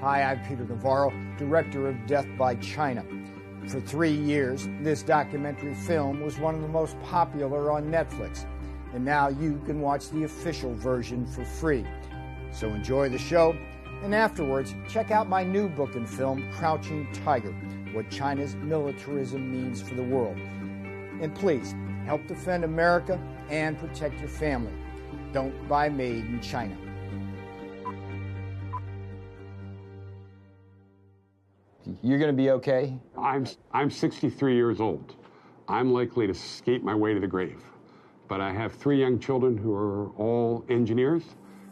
Hi, I'm Peter Navarro, director of Death by China. For 3 years, this documentary film was one of the most popular on Netflix. And now you can watch the official version for free. So enjoy the show, and afterwards, check out my new book and film, Crouching Tiger, What China's Militarism Means for the World. And please, help defend America and protect your family. Don't buy made in China. You're going to be okay? I'm 63 years old. I'm likely to skate my way to the grave. But I have 3 young children who are all engineers,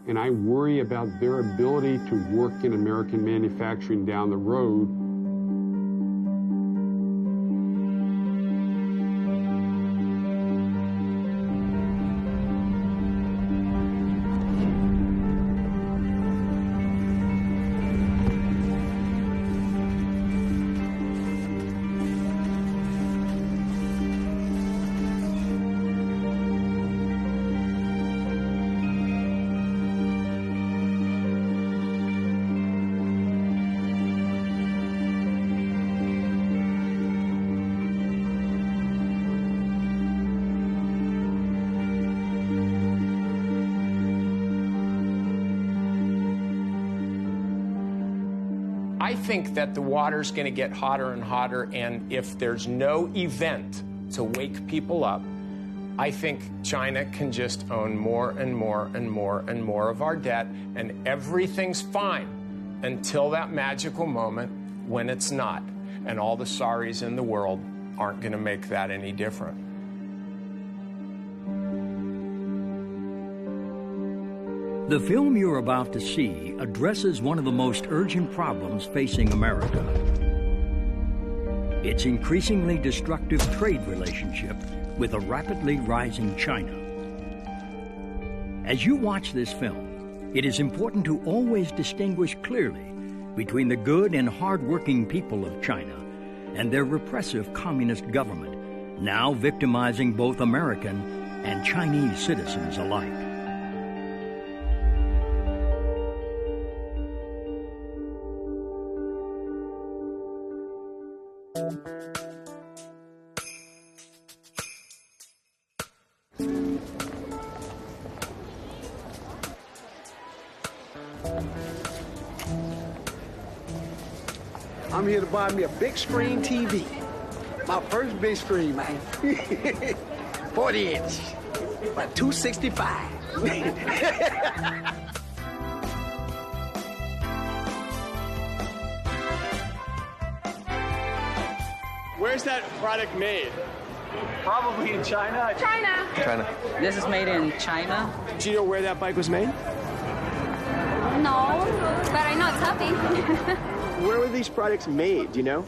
and I worry about their ability to work in American manufacturing down the road. I think that the water's going to get hotter and hotter, and if there's no event to wake people up, I think China can just own more and more and more and more of our debt, and everything's fine until that magical moment when it's not. And all the sorries in the world aren't going to make that any different. The film you're about to see addresses one of the most urgent problems facing America. Its increasingly destructive trade relationship with a rapidly rising China. As you watch this film, it is important to always distinguish clearly between the good and hard-working people of China and their repressive communist government, now victimizing both American and Chinese citizens alike. I'm here to buy me a big screen TV. My first big screen, man. 40 inch, about 265. Where's that product made? Probably in China. China. This is made in China. Do you know where that bike was made? No, but I know it's healthy. Where were these products made, do you know?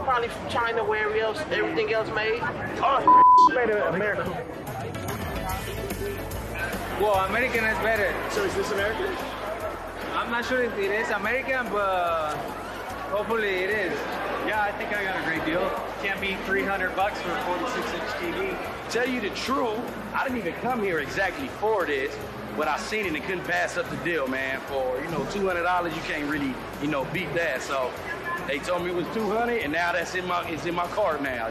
Probably from China, where else, everything else made. Oh, made in America. Well, American is better. So is this American? I'm not sure if it is American, but hopefully it is. Yeah, I think I got a great deal. Can't beat $300 for a 46-inch TV. Tell you the truth, I didn't even come here exactly for this, but I seen it and couldn't pass up the deal, man. For, $200, you can't really, beat that. So they told me it was $200, and now it's in my cart now,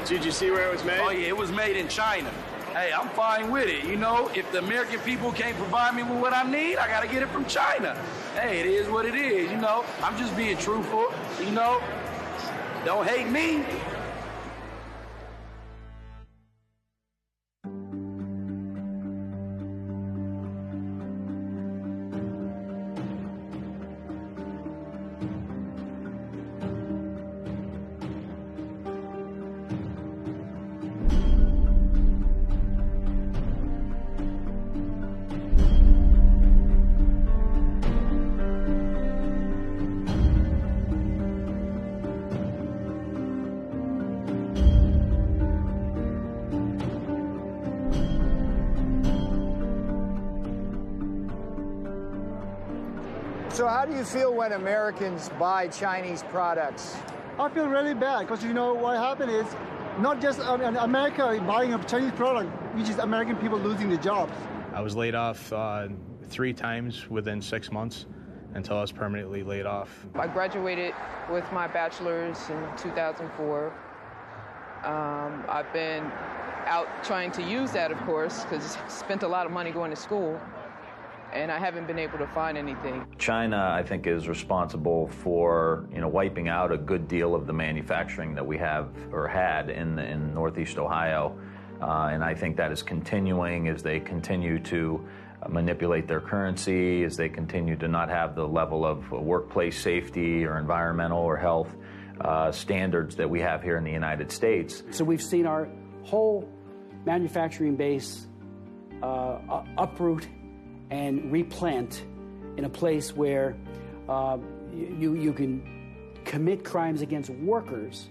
Did you see where it was made? Oh, yeah, it was made in China. Hey, I'm fine with it. If the American people can't provide me with what I need, I got to get it from China. Hey, it is what it is, I'm just being truthful, Don't hate me. So how do you feel when Americans buy Chinese products? I feel really bad because, what happened is not just America buying a Chinese product, which is American people losing their jobs. I was laid off 3 times within 6 months. until I was permanently laid off. I graduated with my bachelor's in 2004. I've been out trying to use that, of course, because I spent a lot of money going to school, and I haven't been able to find anything. China, I think, is responsible for, wiping out a good deal of the manufacturing that we have or had in Northeast Ohio. And I think that is continuing as they continue to manipulate their currency, as they continue to not have the level of workplace safety or environmental or health standards that we have here in the United States. So we've seen our whole manufacturing base uproot and replant in a place where you can commit crimes against workers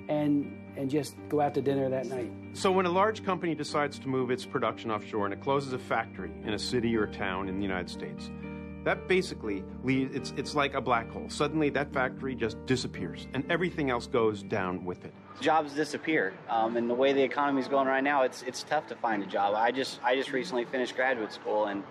and just go out to dinner that night. So when a large company decides to move its production offshore and it closes a factory in a city or a town in the United States, that basically leaves, it's like a black hole. Suddenly that factory just disappears and everything else goes down with it. Jobs disappear, and the way the economy is going right now, it's tough to find a job. I just recently finished graduate school, and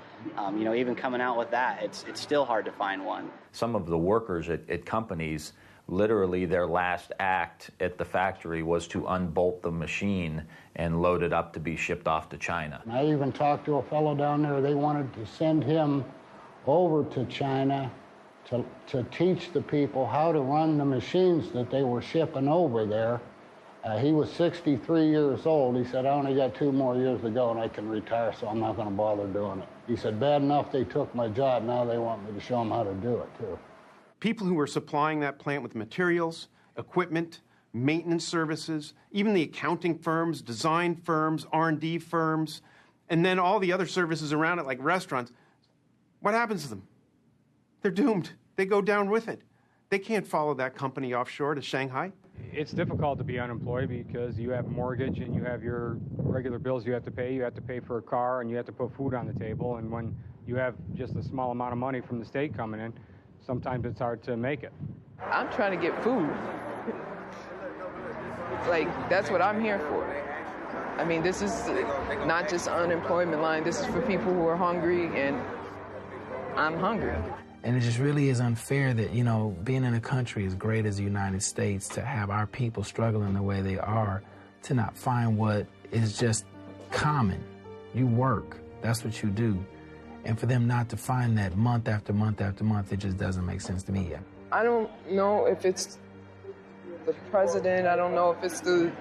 even coming out with that, it's still hard to find one. Some of the workers at companies, literally their last act at the factory was to unbolt the machine and load it up to be shipped off to China. I even talked to a fellow down there. They wanted to send him over to China to teach the people how to run the machines that they were shipping over there. He was 63 years old. He said, I only got 2 more years to go and I can retire, so I'm not going to bother doing it. He said, bad enough they took my job, now they want me to show them how to do it, too. People who were supplying that plant with materials, equipment, maintenance services, even the accounting firms, design firms, R&D firms, and then all the other services around it like restaurants, what happens to them? They're doomed. They go down with it. They can't follow that company offshore to Shanghai. It's difficult to be unemployed because you have a mortgage and you have your regular bills you have to pay. You have to pay for a car and you have to put food on the table. And when you have just a small amount of money from the state coming in, sometimes it's hard to make it. I'm trying to get food. That's what I'm here for. I mean, this is not just unemployment line. This is for people who are hungry, and I'm hungry. And it just really is unfair that, being in a country as great as the United States, to have our people struggling the way they are, to not find what is just common. You work. That's what you do. And for them not to find that month after month after month, it just doesn't make sense to me yet. I don't know if it's the president. I don't know if it's the...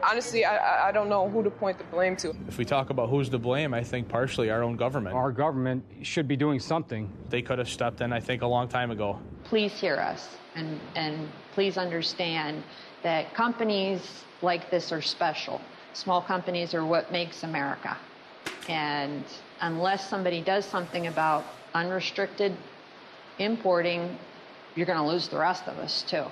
Honestly, I don't know who to point the blame to. If we talk about who's to blame, I think partially our own government. Our government should be doing something. They could have stepped in, I think, a long time ago. Please hear us and please understand that companies like this are special. Small companies are what makes America. And unless somebody does something about unrestricted importing, you're going to lose the rest of us, too.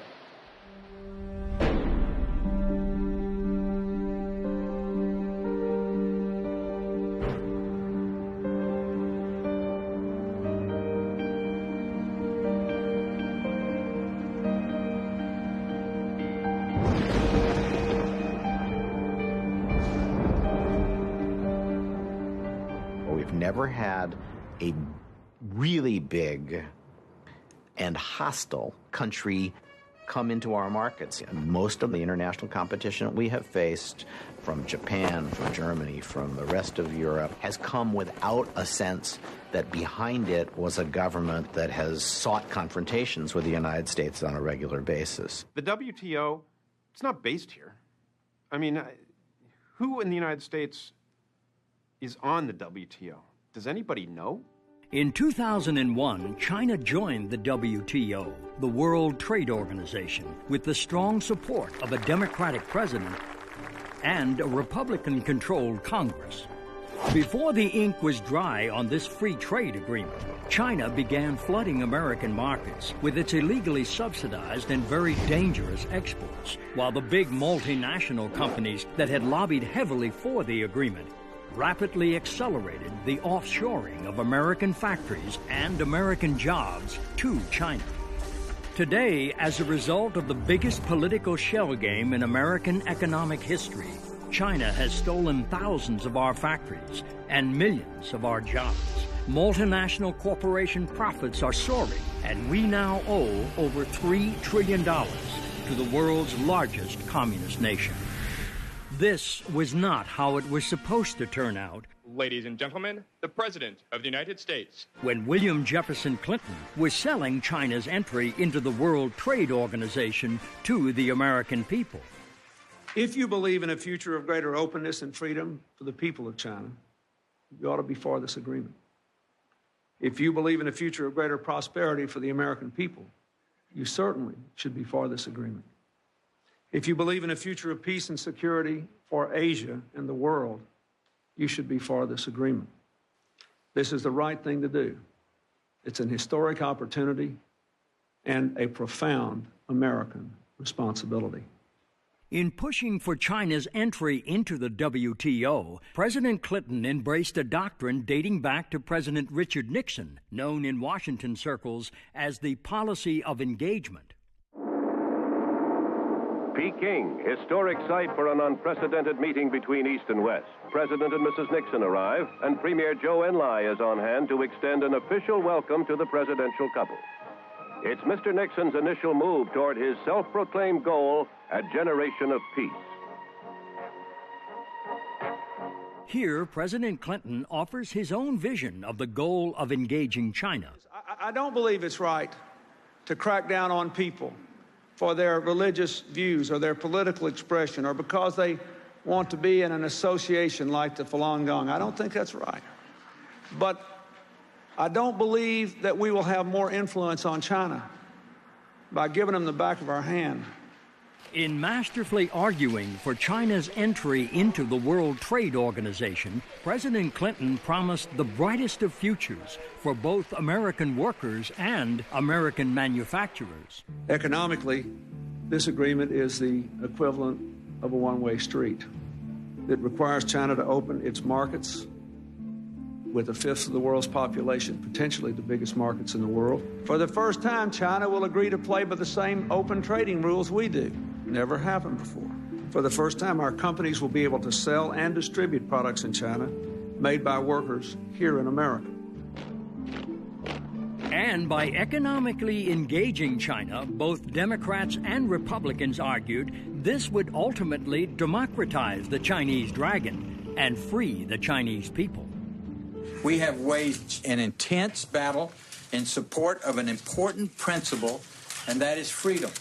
Never had a really big and hostile country come into our markets. Most of the international competition we have faced from Japan, from Germany, from the rest of Europe has come without a sense that behind it was a government that has sought confrontations with the United States on a regular basis. The WTO, it's not based here. I mean, who in the United States is on the WTO? Does anybody know? In 2001, China joined the WTO, the World Trade Organization, with the strong support of a Democratic president and a Republican-controlled Congress. Before the ink was dry on this free trade agreement, China began flooding American markets with its illegally subsidized and very dangerous exports, while the big multinational companies that had lobbied heavily for the agreement rapidly accelerated the offshoring of American factories and American jobs to China. Today, as a result of the biggest political shell game in American economic history, China has stolen thousands of our factories and millions of our jobs. multinational corporation profits are soaring, and we now owe over $3 trillion to the world's largest communist nation. This was not how it was supposed to turn out. Ladies and gentlemen, the President of the United States. When William Jefferson Clinton was selling China's entry into the World Trade Organization to the American people. If you believe in a future of greater openness and freedom for the people of China, you ought to be for this agreement. If you believe in a future of greater prosperity for the American people, you certainly should be for this agreement. If you believe in a future of peace and security for Asia and the world, you should be for this agreement. This is the right thing to do. It's an historic opportunity and a profound American responsibility. In pushing for China's entry into the WTO, President Clinton embraced a doctrine dating back to President Richard Nixon, known in Washington circles as the policy of engagement. Peking, historic site for an unprecedented meeting between East and West. President and Mrs. Nixon arrive, and Premier Zhou Enlai is on hand to extend an official welcome to the presidential couple. It's Mr. Nixon's initial move toward his self-proclaimed goal, a generation of peace. Here, President Clinton offers his own vision of the goal of engaging China. I don't believe it's right to crack down on people for their religious views or their political expression or because they want to be in an association like the Falun Gong. I don't think that's right. But I don't believe that we will have more influence on China by giving them the back of our hand. In masterfully arguing for China's entry into the World Trade Organization, President Clinton promised the brightest of futures for both American workers and American manufacturers. Economically, this agreement is the equivalent of a one-way street. It requires China to open its markets with a fifth of the world's population, potentially the biggest markets in the world. For the first time, China will agree to play by the same open trading rules we do. Never happened before. For the first time, our companies will be able to sell and distribute products in China made by workers here in America. And by economically engaging China, both Democrats and Republicans argued this would ultimately democratize the Chinese dragon and free the Chinese people. We have waged an intense battle in support of an important principle, and that is freedom.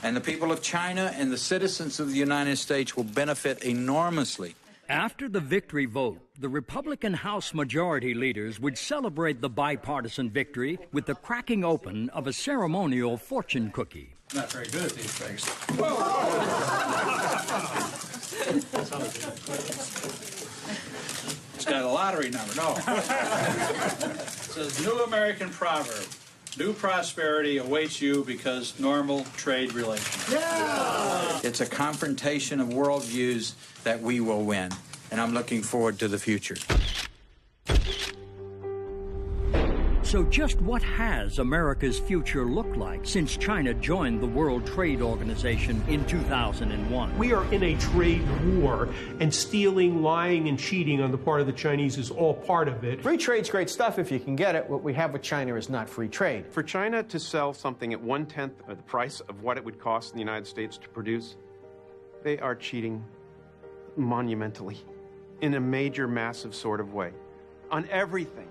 And the people of China and the citizens of the United States will benefit enormously. After the victory vote, the Republican House Majority leaders would celebrate the bipartisan victory with the cracking open of a ceremonial fortune cookie. Not very good at these things. It's got a lottery number, no. It says, new American proverb. New prosperity awaits you because normal trade relations. Yeah! It's a confrontation of worldviews that we will win, and I'm looking forward to the future. So just what has America's future looked like since China joined the World Trade Organization in 2001? We are in a trade war, and stealing, lying, and cheating on the part of the Chinese is all part of it. Free trade's great stuff if you can get it. What we have with China is not free trade. For China to sell something at 1/10 of the price of what it would cost in the United States to produce, they are cheating monumentally in a major, massive sort of way on everything.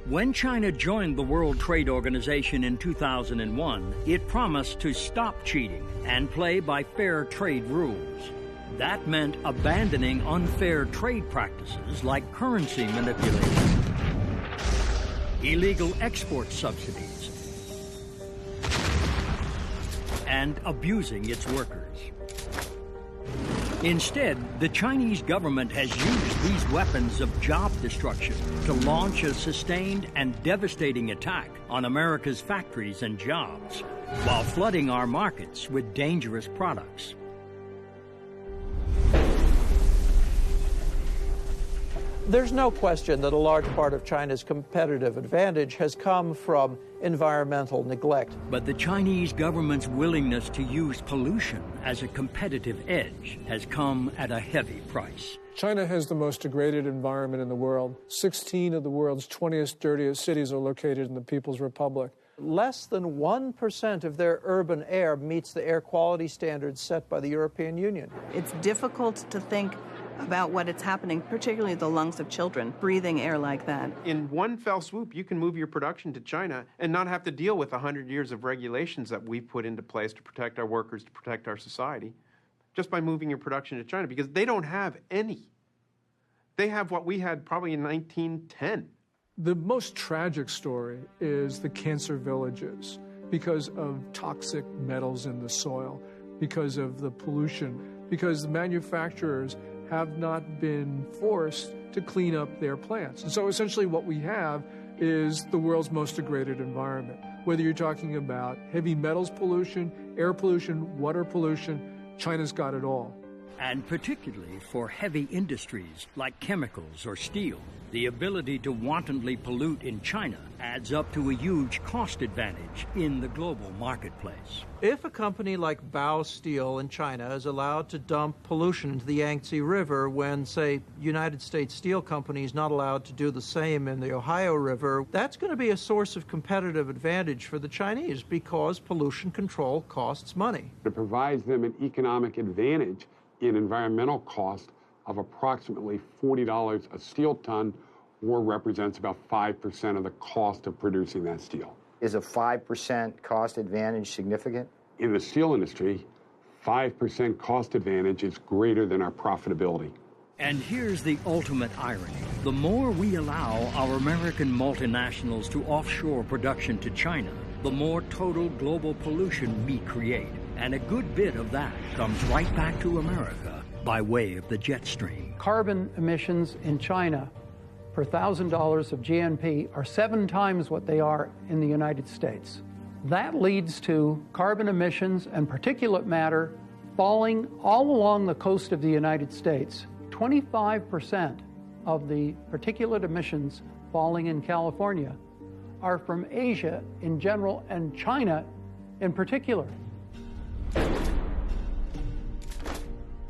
When China joined the World Trade Organization in 2001, it promised to stop cheating and play by fair trade rules. That meant abandoning unfair trade practices like currency manipulation, illegal export subsidies, and abusing its workers. Instead, the Chinese government has used these weapons of job destruction to launch a sustained and devastating attack on America's factories and jobs, while flooding our markets with dangerous products. There's no question that a large part of China's competitive advantage has come from environmental neglect. But the Chinese government's willingness to use pollution as a competitive edge has come at a heavy price. China has the most degraded environment in the world. 16 of the world's 20th dirtiest cities are located in the People's Republic. Less than 1% of their urban air meets the air quality standards set by the European Union. It's difficult to think about what is happening, particularly the lungs of children, breathing air like that. In one fell swoop, you can move your production to China and not have to deal with 100 years of regulations that we've put into place to protect our workers, to protect our society, just by moving your production to China, because they don't have any. They have what we had probably in 1910. The most tragic story is the cancer villages because of toxic metals in the soil, because of the pollution, because the manufacturers have not been forced to clean up their plants. And so essentially what we have is the world's most degraded environment. Whether you're talking about heavy metals pollution, air pollution, water pollution, China's got it all. And particularly for heavy industries like chemicals or steel, the ability to wantonly pollute in China adds up to a huge cost advantage in the global marketplace. If a company like Bao Steel in China is allowed to dump pollution into the Yangtze River when, say, United States Steel Company is not allowed to do the same in the Ohio River, that's going to be a source of competitive advantage for the Chinese because pollution control costs money. It provides them an economic advantage in environmental cost of approximately $40 a steel ton, or represents about 5% of the cost of producing that steel. Is a 5% cost advantage significant? In the steel industry, 5% cost advantage is greater than our profitability. And here's the ultimate irony. The more we allow our American multinationals to offshore production to China, the more total global pollution we create. And a good bit of that comes right back to America by way of the jet stream. Carbon emissions in China per $1,000 of GNP are 7 times what they are in the United States. That leads to carbon emissions and particulate matter falling all along the coast of the United States. 25% of the particulate emissions falling in California are from Asia in general and China in particular.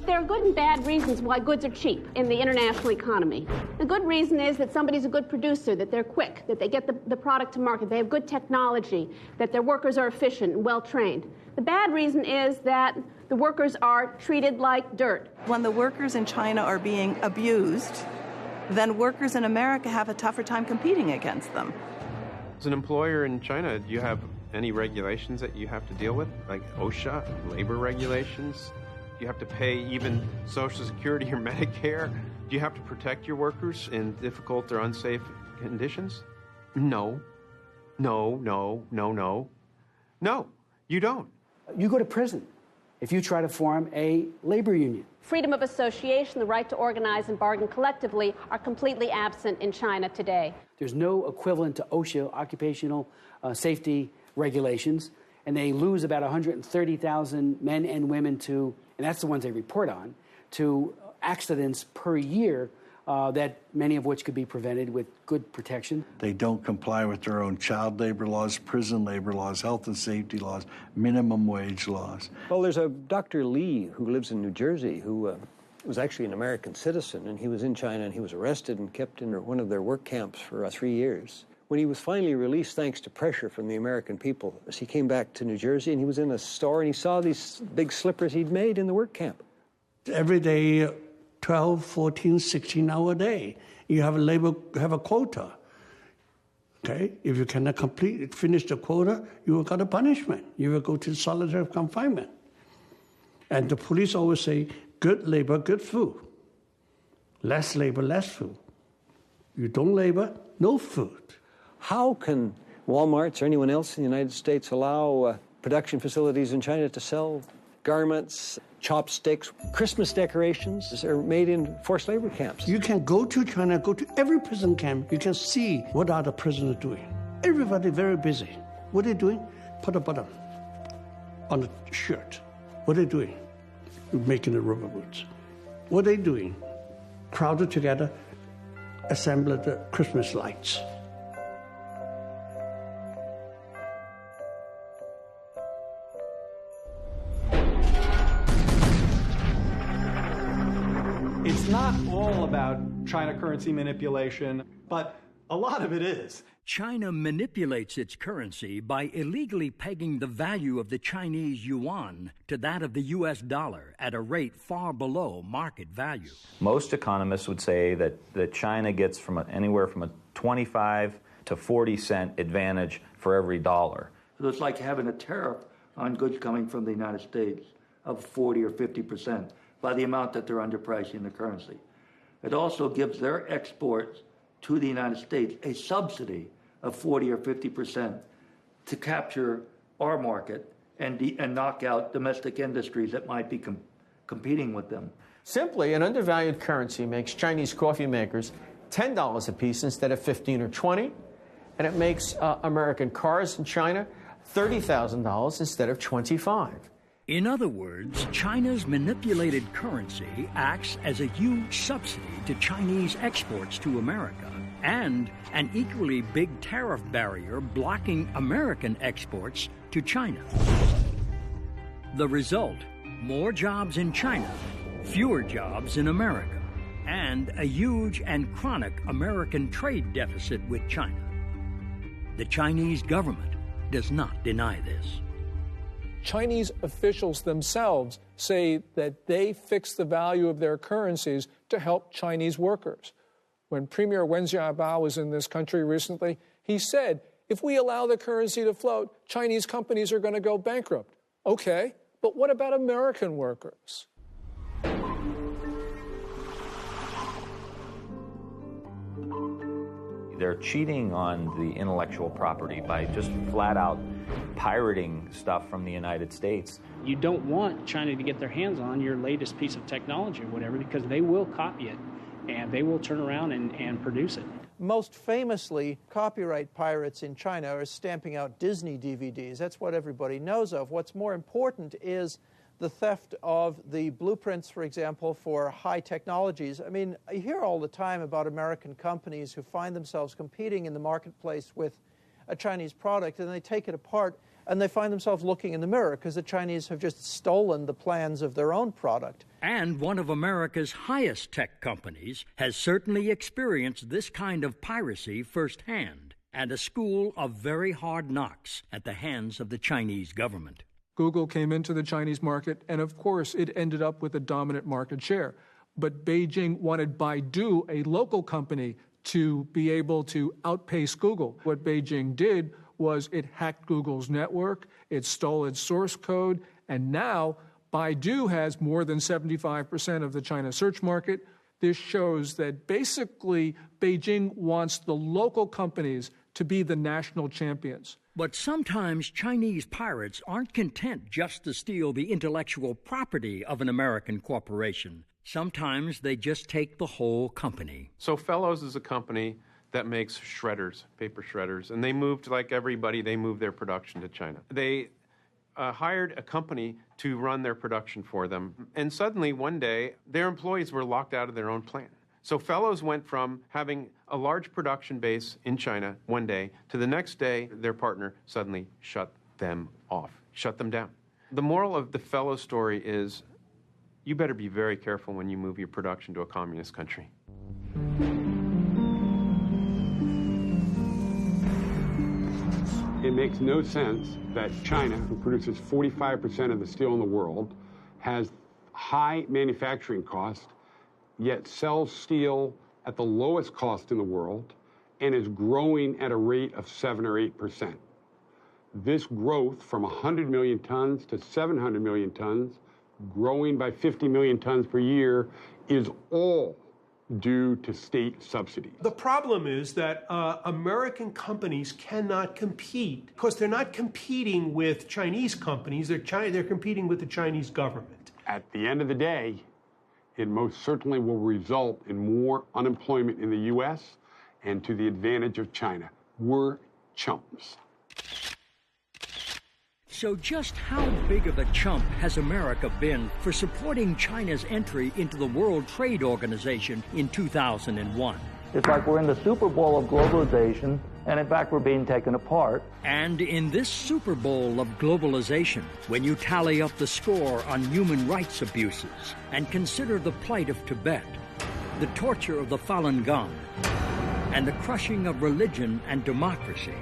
There are good and bad reasons why goods are cheap in the international economy. The good reason is that somebody's a good producer, that they're quick, that they get the product to market, they have good technology, that their workers are efficient and well-trained. The bad reason is that the workers are treated like dirt. When the workers in China are being abused, then workers in America have a tougher time competing against them. As an employer in China, do you have any regulations that you have to deal with, like OSHA, labor regulations? Do you have to pay even Social Security or Medicare? Do you have to protect your workers in difficult or unsafe conditions? No. No, no, no, no. No, you don't. You go to prison if you try to form a labor union. Freedom of association, the right to organize and bargain collectively are completely absent in China today. There's no equivalent to OSHA, occupational safety regulations, and they lose about 130,000 men and women to, and that's the ones they report on, to accidents per year, that many of which could be prevented with good protection. They don't comply with their own child labor laws, prison labor laws, health and safety laws, minimum wage laws. Well, there's a Dr. Lee who lives in New Jersey who was actually an American citizen, and he was in China, and he was arrested and kept in one of their work camps for 3 years. When he was finally released, thanks to pressure from the American people, he came back to New Jersey, and he was in a store, and he saw these big slippers he'd made in the work camp. Every day, 12, 14, 16-hour day, you have a quota. Okay? If you cannot finish the quota, you will get a punishment. You will go to solitary confinement. And the police always say, good labor, good food. Less labor, less food. You don't labor, no food. How can Walmarts or anyone else in the United States allow production facilities in China to sell garments, chopsticks, Christmas decorations that are made in forced labor camps? You can go to China, go to every prison camp. You can see what are the prisoners doing. Everybody very busy. What are they doing? Put a button on the shirt. What are they doing? Making the rubber boots. What are they doing? Crowded together, assemble the Christmas lights. It's not all about China currency manipulation, but a lot of it is. China manipulates its currency by illegally pegging the value of the Chinese yuan to that of the U.S. dollar at a rate far below market value. Most economists would say that China gets anywhere from a 25 to 40 cent advantage for every dollar. So it's like having a tariff on goods coming from the United States of 40 or 50% by the amount that they're underpricing the currency. It also gives their exports to the United States a subsidy of 40 or 50% to capture our market and knock out domestic industries that might be competing with them. Simply, an undervalued currency makes Chinese coffee makers $10 a piece instead of $15 or $20, and it makes American cars in China $30,000 instead of $25. In other words, China's manipulated currency acts as a huge subsidy to Chinese exports to America and an equally big tariff barrier blocking American exports to China. The result, more jobs in China, fewer jobs in America, and a huge and chronic American trade deficit with China. The Chinese government does not deny this. Chinese officials themselves say that they fix the value of their currencies to help Chinese workers. When Premier Wen Jiabao was in this country recently, he said, if we allow the currency to float, Chinese companies are going to go bankrupt. Okay, but what about American workers? They're cheating on the intellectual property by just flat out pirating stuff from the United States. You don't want China to get their hands on your latest piece of technology or whatever, because they will copy it and they will turn around and produce it. Most famously, copyright pirates in China are stamping out Disney DVDs. That's what everybody knows of. What's more important is the theft of the blueprints, for example, for high technologies. I mean, I hear all the time about American companies who find themselves competing in the marketplace with a Chinese product, and they take it apart, and they find themselves looking in the mirror because the Chinese have just stolen the plans of their own product. And one of America's highest tech companies has certainly experienced this kind of piracy firsthand, and a school of very hard knocks at the hands of the Chinese government. Google came into the Chinese market, and of course, it ended up with a dominant market share. But Beijing wanted Baidu, a local company, to be able to outpace Google. What Beijing did was it hacked Google's network, it stole its source code, and now Baidu has more than 75% of the China search market. This shows that basically Beijing wants the local companies to be the national champions. But sometimes Chinese pirates aren't content just to steal the intellectual property of an American corporation. Sometimes they just take the whole company. So Fellows is a company that makes shredders, paper shredders, and they moved, like everybody, they moved their production to China. They hired a company to run their production for them, and suddenly one day their employees were locked out of their own plant. So Fellows went from having a large production base in China one day to the next day their partner suddenly shut them off, shut them down. The moral of the Fellows story is you better be very careful when you move your production to a communist country. It makes no sense that China, who produces 45% of the steel in the world, has high manufacturing costs, yet sells steel at the lowest cost in the world and is growing at a rate of 7 or 8%. This growth from 100 million tons to 700 million tons, growing by 50 million tons per year, is all due to state subsidies. The problem is that American companies cannot compete because they're not competing with Chinese companies, they're competing with the Chinese government. At the end of the day, it most certainly will result in more unemployment in the U.S. and to the advantage of China. We're chumps. So just how big of a chump has America been for supporting China's entry into the World Trade Organization in 2001? It's like we're in the Super Bowl of globalization, and in fact, we're being taken apart. And in this Super Bowl of globalization, when you tally up the score on human rights abuses and consider the plight of Tibet, the torture of the Falun Gong, and the crushing of religion and democracy,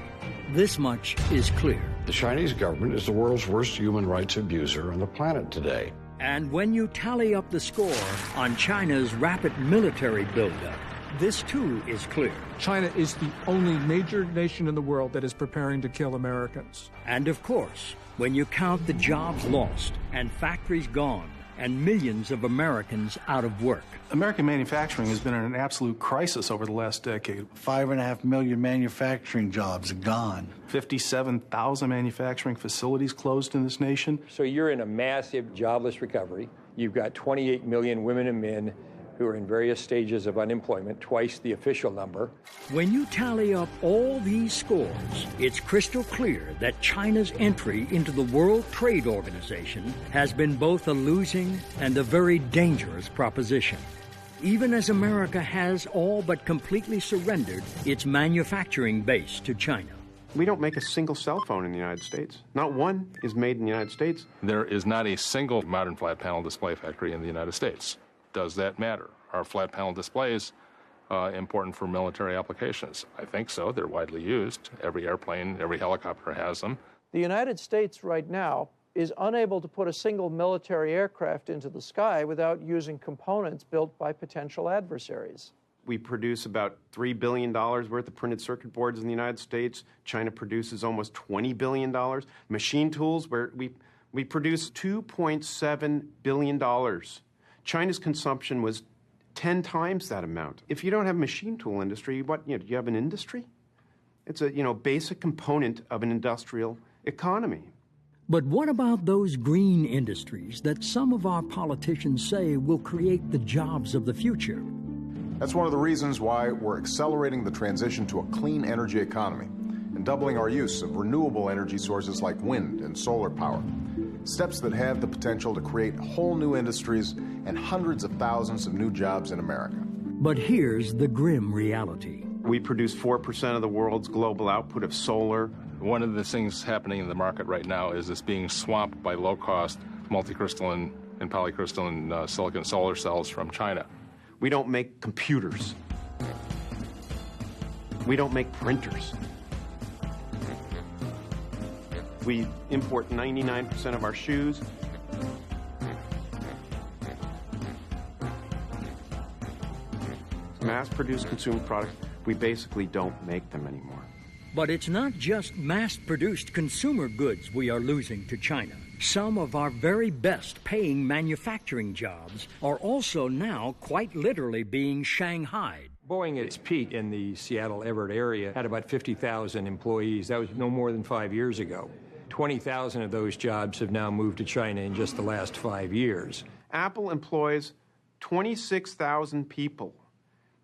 this much is clear. The Chinese government is the world's worst human rights abuser on the planet today. And when you tally up the score on China's rapid military buildup, this too is clear. China is the only major nation in the world that is preparing to kill Americans. And of course, when you count the jobs lost and factories gone and millions of Americans out of work. American manufacturing has been in an absolute crisis over the last decade. 5.5 million manufacturing jobs gone. 57,000 manufacturing facilities closed in this nation. So you're in a massive jobless recovery. You've got 28 million women and men who are in various stages of unemployment, twice the official number. When you tally up all these scores, it's crystal clear that China's entry into the World Trade Organization has been both a losing and a very dangerous proposition. Even as America has all but completely surrendered its manufacturing base to China. We don't make a single cell phone in the United States. Not one is made in the United States. There is not a single modern flat panel display factory in the United States. Does that matter? Are flat panel displays important for military applications? I think so. They're widely used. Every airplane, every helicopter has them. The United States right now is unable to put a single military aircraft into the sky without using components built by potential adversaries. We produce about $3 billion worth of printed circuit boards in the United States. China produces almost $20 billion. Machine tools, where we produce $2.7 billion. China's consumption was 10 times that amount. If you don't have a machine tool industry, what, do you have an industry? It's a, basic component of an industrial economy. But what about those green industries that some of our politicians say will create the jobs of the future? That's one of the reasons why we're accelerating the transition to a clean energy economy and doubling our use of renewable energy sources like wind and solar power. Steps that have the potential to create whole new industries and hundreds of thousands of new jobs in America. But here's the grim reality. We produce 4% of the world's global output of solar. One of the things happening in the market right now is it's being swamped by low-cost multicrystalline and polycrystalline silicon solar cells from China. We don't make computers. We don't make printers. We import 99% of our shoes. Mass-produced consumer products, we basically don't make them anymore. But it's not just mass-produced consumer goods we are losing to China. Some of our very best paying manufacturing jobs are also now quite literally being shanghaied. Boeing at its peak in the Seattle-Everett area had about 50,000 employees. That was no more than 5 years ago. 20,000 of those jobs have now moved to China in just the last 5 years. Apple employs 26,000 people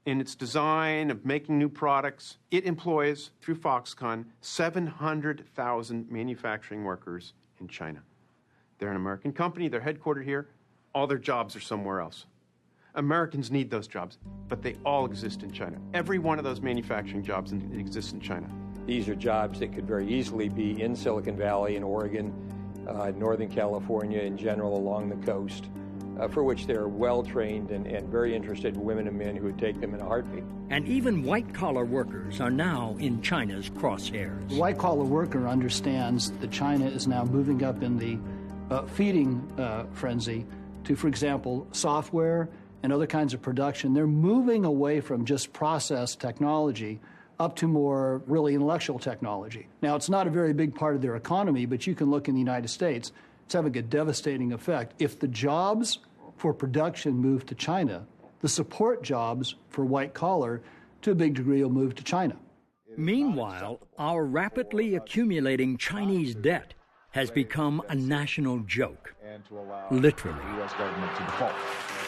in its design of making new products. It employs, through Foxconn, 700,000 manufacturing workers in China. They're an American company, they're headquartered here, all their jobs are somewhere else. Americans need those jobs, but they all exist in China. Every one of those manufacturing jobs exists in China. These are jobs that could very easily be in Silicon Valley, in Oregon, Northern California in general, along the coast, for which there are well-trained and very interested women and men who would take them in a heartbeat. And even white-collar workers are now in China's crosshairs. The white-collar worker understands that China is now moving up in the feeding frenzy to, for example, software and other kinds of production. They're moving away from just process technology up to more really intellectual technology. Now, it's not a very big part of their economy, but you can look in the United States, it's having a devastating effect. If the jobs for production move to China, the support jobs for white collar, to a big degree, will move to China. Meanwhile, our rapidly accumulating Chinese debt has become a national joke. Literally. The U.S. government to default.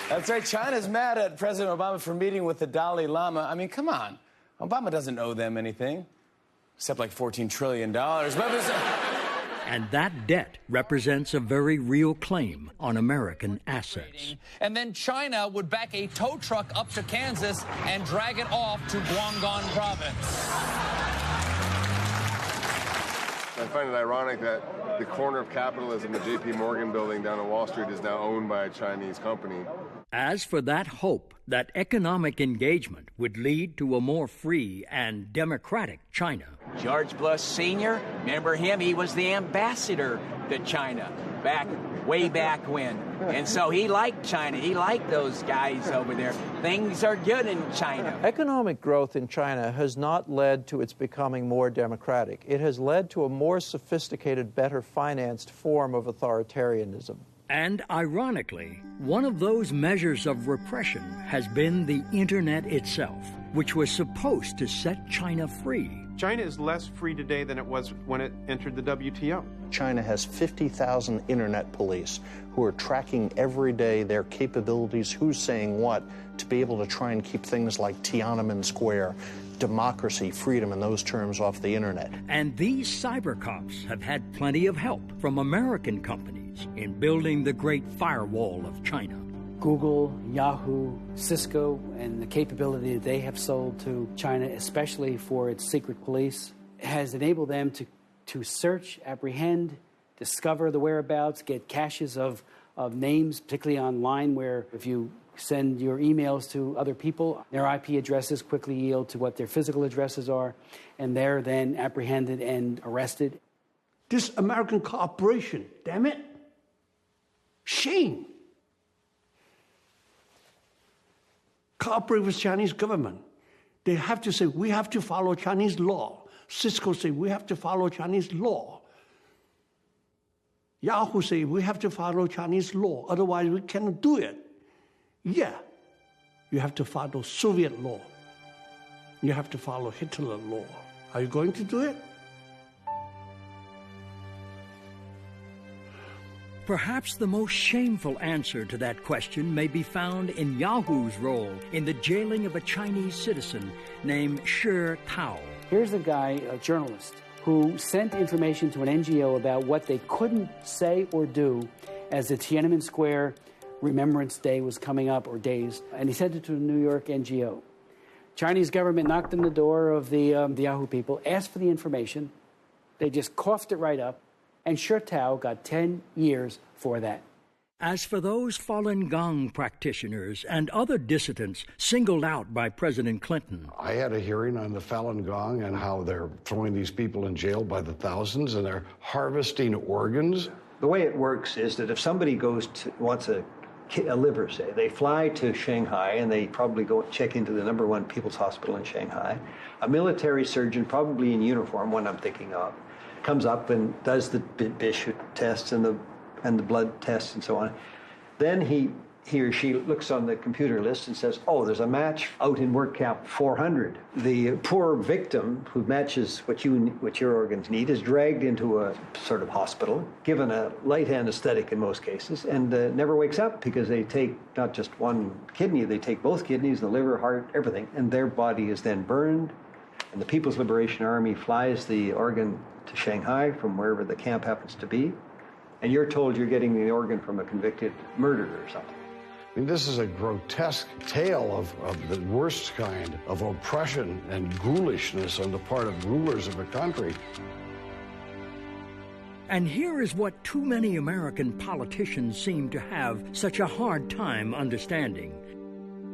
That's right. China's mad at President Obama for meeting with the Dalai Lama. I mean, come on. Obama doesn't owe them anything, except like $14 trillion. And that debt represents a very real claim on American assets. And then China would back a tow truck up to Kansas and drag it off to Guangdong province. I find it ironic that the corner of capitalism, the J.P. Morgan building down on Wall Street, is now owned by a Chinese company. As for that hope that economic engagement would lead to a more free and democratic China. George Bush Sr., remember him? He was the ambassador to China way back when. And so he liked China. He liked those guys over there. Things are good in China. Economic growth in China has not led to its becoming more democratic. It has led to a more sophisticated, better financed form of authoritarianism. And ironically, one of those measures of repression has been the Internet itself, which was supposed to set China free. China is less free today than it was when it entered the WTO. China has 50,000 internet police who are tracking every day their capabilities, who's saying what, to be able to try and keep things like Tiananmen Square, democracy, freedom, and those terms off the internet. And these cyber cops have had plenty of help from American companies in building the great firewall of China. Google, Yahoo, Cisco, and the capability that they have sold to China, especially for its secret police, has enabled them to search, apprehend, discover the whereabouts, get caches of names, particularly online, where if you send your emails to other people, their IP addresses quickly yield to what their physical addresses are, and they're then apprehended and arrested. This American corporation, damn it. Shame. Cooperate with Chinese government. They have to say, we have to follow Chinese law. Cisco say, we have to follow Chinese law. Yahoo say, we have to follow Chinese law, otherwise we cannot do it. Yeah, you have to follow Soviet law. You have to follow Hitler law. Are you going to do it? Perhaps the most shameful answer to that question may be found in Yahoo's role in the jailing of a Chinese citizen named Shi Tao. Here's a guy, a journalist, who sent information to an NGO about what they couldn't say or do as the Tiananmen Square Remembrance Day was coming up, or days, and he sent it to a New York NGO. Chinese government knocked on the door of the Yahoo people, asked for the information. They just coughed it right up, and Shi Tao got 10 years for that. As for those Falun Gong practitioners and other dissidents singled out by President Clinton, I had a hearing on the Falun Gong and how they're throwing these people in jail by the thousands and they're harvesting organs. The way it works is that if somebody wants a liver, say, they fly to Shanghai and they probably go check into the #1 People's Hospital in Shanghai. A military surgeon, probably in uniform, one I'm thinking of, comes up and does the Bishop tests and the blood tests and so on. Then he or she looks on the computer list and says, oh, there's a match out in work camp 400. The poor victim who matches what your organs need is dragged into a sort of hospital, given a light anesthetic in most cases, and never wakes up because they take not just one kidney, they take both kidneys, the liver, heart, everything, and their body is then burned, and the People's Liberation Army flies the organ to Shanghai from wherever the camp happens to be, and you're told you're getting the organ from a convicted murderer or something. I mean, this is a grotesque tale of the worst kind of oppression and ghoulishness on the part of rulers of a country. And here is what too many American politicians seem to have such a hard time understanding.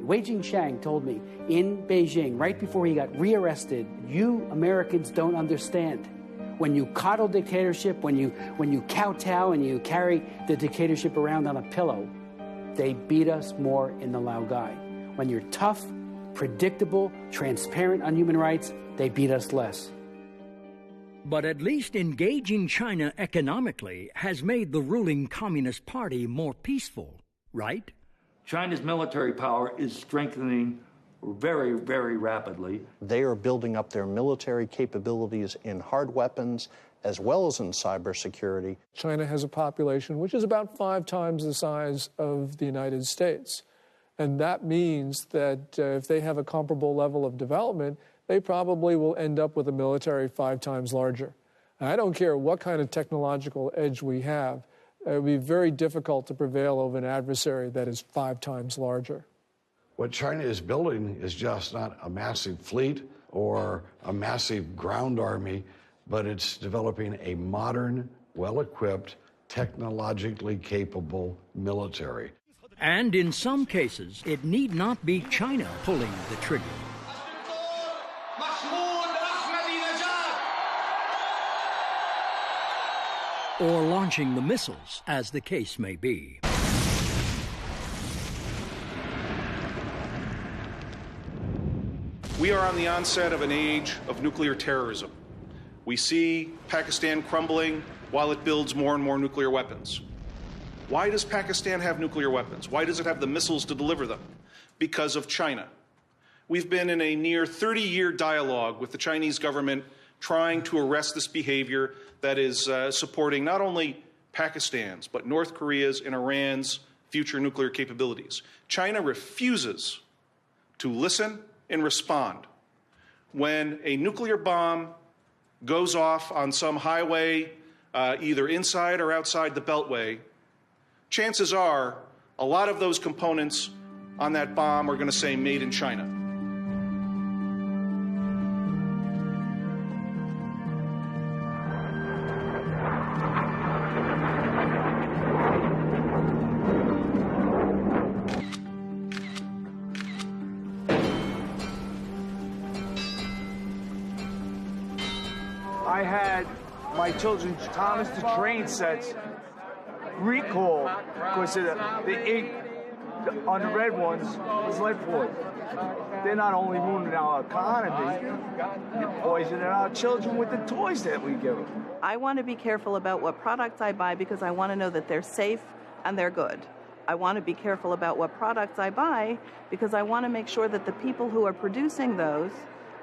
Wei Jingsheng told me in Beijing, right before he got rearrested, you Americans don't understand. When you coddle dictatorship, when you kowtow and you carry the dictatorship around on a pillow, they beat us more in the Laogai. When you're tough, predictable, transparent on human rights, they beat us less. But at least engaging China economically has made the ruling Communist Party more peaceful, right? China's military power is strengthening very, very rapidly. They are building up their military capabilities in hard weapons as well as in cybersecurity. China has a population which is about 5 times the size of the United States. And that means that if they have a comparable level of development, they probably will end up with a military 5 times larger. I don't care what kind of technological edge we have. It would be very difficult to prevail over an adversary that is 5 times larger. What China is building is just not a massive fleet or a massive ground army, but it's developing a modern, well-equipped, technologically capable military. And in some cases, it need not be China pulling the trigger. Or launching the missiles, as the case may be. We are on the onset of an age of nuclear terrorism. We see Pakistan crumbling while it builds more and more nuclear weapons. Why does Pakistan have nuclear weapons? Why does it have the missiles to deliver them? Because of China. We've been in a near 30-year dialogue with the Chinese government trying to arrest this behavior that is supporting not only Pakistan's, but North Korea's and Iran's future nuclear capabilities. China refuses to listen and respond. When a nuclear bomb goes off on some highway, either inside or outside the Beltway, chances are a lot of those components on that bomb are going to say made in China. I had my children's Thomas the Train sets recalled because the ink on the red ones was lead foil. They're not only ruining our economy, they're poisoning our children with the toys that we give them. I want to be careful about what products I buy because I want to know that they're safe and they're good. I want to be careful about what products I buy because I want to make sure that the people who are producing those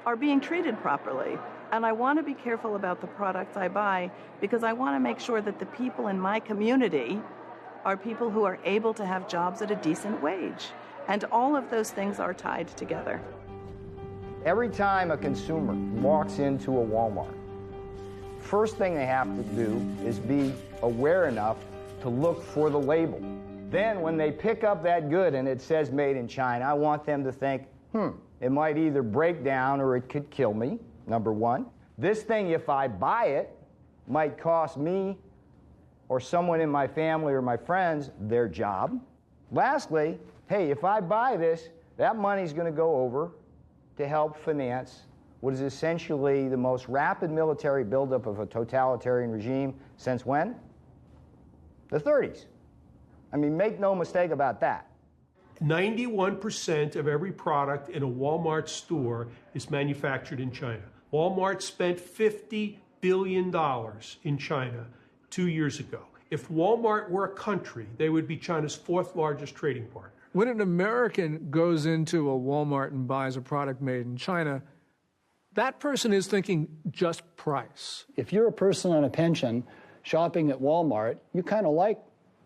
are being treated properly. And I want to be careful about the products I buy because I want to make sure that the people in my community are people who are able to have jobs at a decent wage. And all of those things are tied together. Every time a consumer walks into a Walmart, first thing they have to do is be aware enough to look for the label. Then when they pick up that good and it says made in China, I want them to think, it might either break down or it could kill me. Number one, this thing, if I buy it, might cost me or someone in my family or my friends their job. Lastly, hey, if I buy this, that money's going to go over to help finance what is essentially the most rapid military buildup of a totalitarian regime since when? The 30s. I mean, make no mistake about that. 91% of every product in a Walmart store is manufactured in China. Walmart spent $50 billion in China 2 years ago. If Walmart were a country, they would be China's 4th largest trading partner. When an American goes into a Walmart and buys a product made in China, that person is thinking just price. If you're a person on a pension shopping at Walmart, you kind of like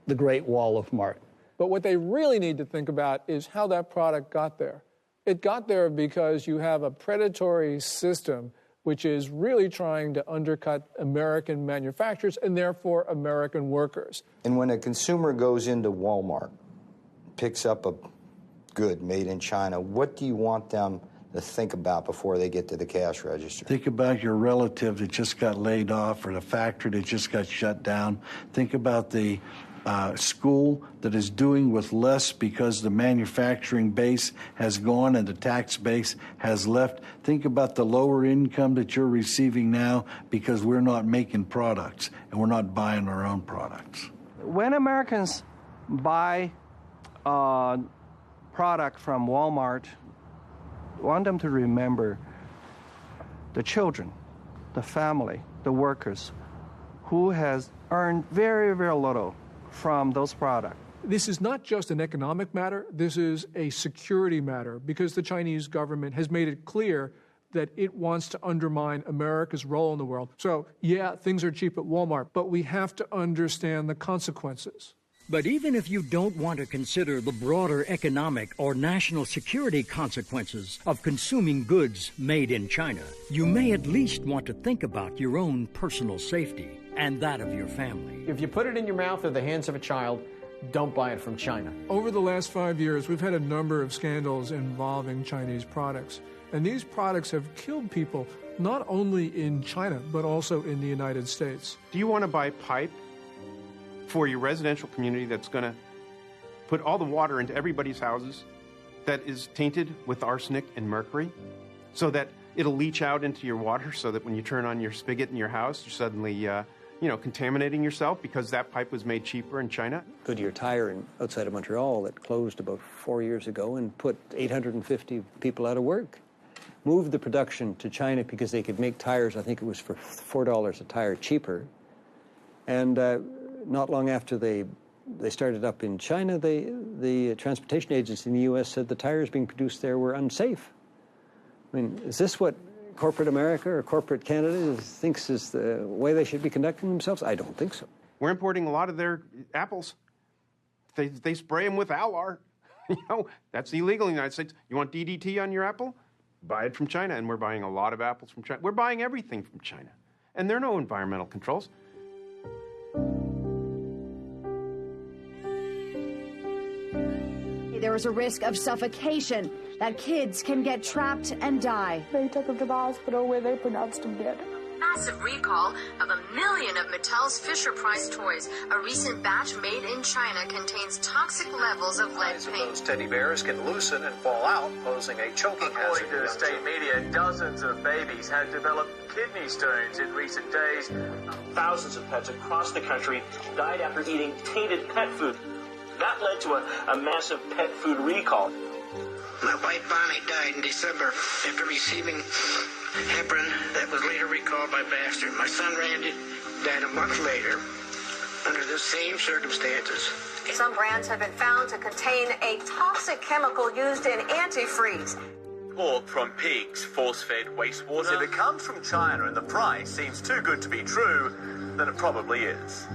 the Great Wall of Mart. But what they really need to think about is how that product got there. It got there because you have a predatory system which is really trying to undercut American manufacturers and therefore American workers. And when a consumer goes into Walmart, picks up a good made in China, what do you want them to think about before they get to the cash register? Think about your relative that just got laid off or the factory that just got shut down. Think about the school that is doing with less because the manufacturing base has gone and the tax base has left. Think about the lower income that you're receiving now because we're not making products and we're not buying our own products. When Americans buy a product from Walmart, I want them to remember the children, the family, the workers who has earned very, very little from those products. This is not just an economic matter, this is a security matter because the Chinese government has made it clear that it wants to undermine America's role in the world. So, yeah, things are cheap at Walmart, but we have to understand the consequences. But even if you don't want to consider the broader economic or national security consequences of consuming goods made in China, you may at least want to think about your own personal safety and that of your family. If you put it in your mouth or the hands of a child, don't buy it from China. Over the last 5 years, we've had a number of scandals involving Chinese products. And these products have killed people not only in China, but also in the United States. Do you want to buy pipe for your residential community that's going to put all the water into everybody's houses that is tainted with arsenic and mercury so that it'll leach out into your water so that when you turn on your spigot in your house, you're suddenly, contaminating yourself because that pipe was made cheaper in China? Goodyear Tire outside of Montreal that closed about 4 years ago and put 850 people out of work. Moved the production to China because they could make tires, I think it was for $4 a tire cheaper. And not long after they started up in China, the transportation agency in the U.S. said the tires being produced there were unsafe. I mean, is this what corporate America or corporate Canada thinks is the way they should be conducting themselves? I don't think so. We're importing a lot of their apples. They spray them with Alar. That's illegal in the United States. You want DDT on your apple? Buy it from China, and we're buying a lot of apples from China. We're buying everything from China, and there are no environmental controls. There is a risk of suffocation, that kids can get trapped and die. They took him to the hospital where they pronounced him dead. Massive recall of 1 million of Mattel's Fisher-Price toys. A recent batch made in China contains toxic levels of lead paint. Those teddy bears can loosen and fall out, posing a choking hazard. According to the state media, dozens of babies had developed kidney stones in recent days. Thousands of pets across the country died after eating tainted pet food. That led to a massive pet food recall. My wife Bonnie died in December after receiving heparin that was later recalled by Baxter. My son Randy died a month later under the same circumstances. Some brands have been found to contain a toxic chemical used in antifreeze. Pork from pigs, force-fed wastewater. If it comes from China and the price seems too good to be true, then it probably is.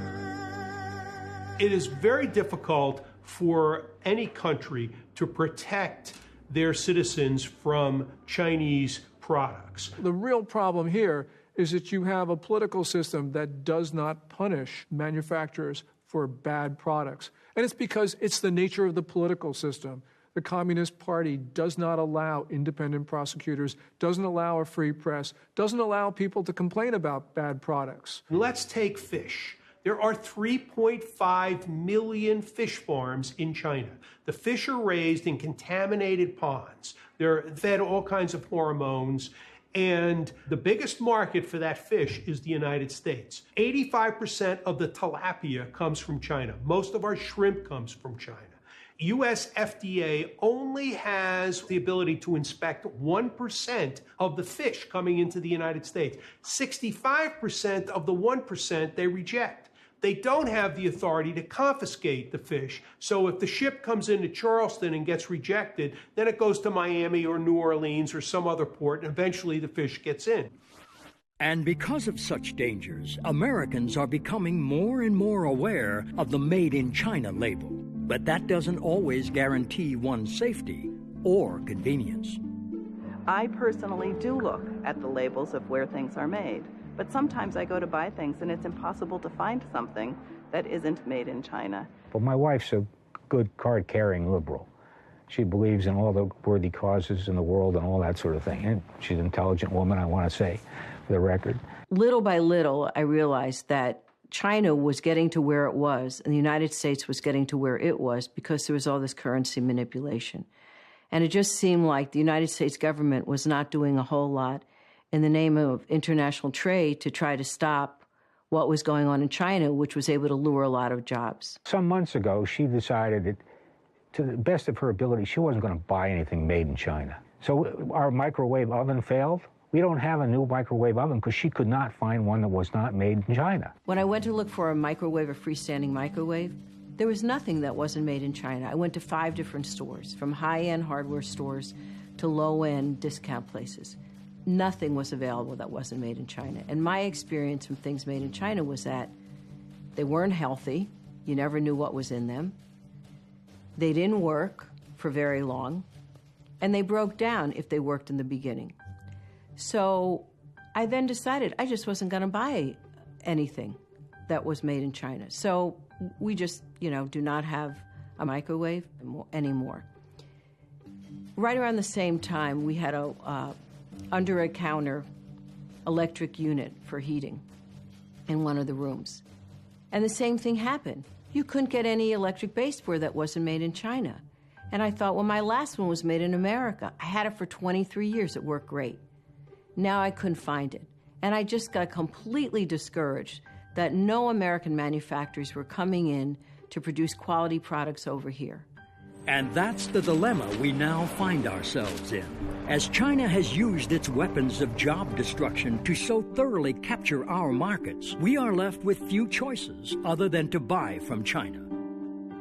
It is very difficult for any country to protect their citizens from Chinese products. The real problem here is that you have a political system that does not punish manufacturers for bad products. And it's because it's the nature of the political system. The Communist Party does not allow independent prosecutors, doesn't allow a free press, doesn't allow people to complain about bad products. Let's take fish. There are 3.5 million fish farms in China. The fish are raised in contaminated ponds. They're fed all kinds of hormones. And the biggest market for that fish is the United States. 85% of the tilapia comes from China. Most of our shrimp comes from China. US FDA only has the ability to inspect 1% of the fish coming into the United States. 65% of the 1% they reject. They don't have the authority to confiscate the fish. So if the ship comes into Charleston and gets rejected, then it goes to Miami or New Orleans or some other port, and eventually the fish gets in. And because of such dangers, Americans are becoming more and more aware of the Made in China label. But that doesn't always guarantee one's safety or convenience. I personally do look at the labels of where things are made. But sometimes I go to buy things and it's impossible to find something that isn't made in China. But my wife's a good card-carrying liberal. She believes in all the worthy causes in the world and all that sort of thing. And she's an intelligent woman, I want to say, for the record. Little by little, I realized that China was getting to where it was and the United States was getting to where it was because there was all this currency manipulation. And it just seemed like the United States government was not doing a whole lot in the name of international trade to try to stop what was going on in China, which was able to lure a lot of jobs. Some months ago, she decided that, to the best of her ability, she wasn't going to buy anything made in China. So our microwave oven failed. We don't have a new microwave oven because she could not find one that was not made in China. When I went to look for a microwave, a freestanding microwave, there was nothing that wasn't made in China. I went to 5 different stores, from high-end hardware stores to low-end discount places. Nothing was available that wasn't made in China. And my experience from things made in China was that they weren't healthy, You never knew what was in them. They didn't work for very long, and they broke down if they worked in the beginning. So I then decided I just wasn't going to buy anything that was made in China. So we just, do not have a microwave anymore. Right around the same time, we had a under-a-counter electric unit for heating in one of the rooms. And the same thing happened. You couldn't get any electric baseboard that wasn't made in China. And I thought, well, my last one was made in America. I had it for 23 years. It worked great. Now I couldn't find it. And I just got completely discouraged that no American manufacturers were coming in to produce quality products over here. And that's the dilemma we now find ourselves in. As China has used its weapons of job destruction to so thoroughly capture our markets, we are left with few choices other than to buy from China.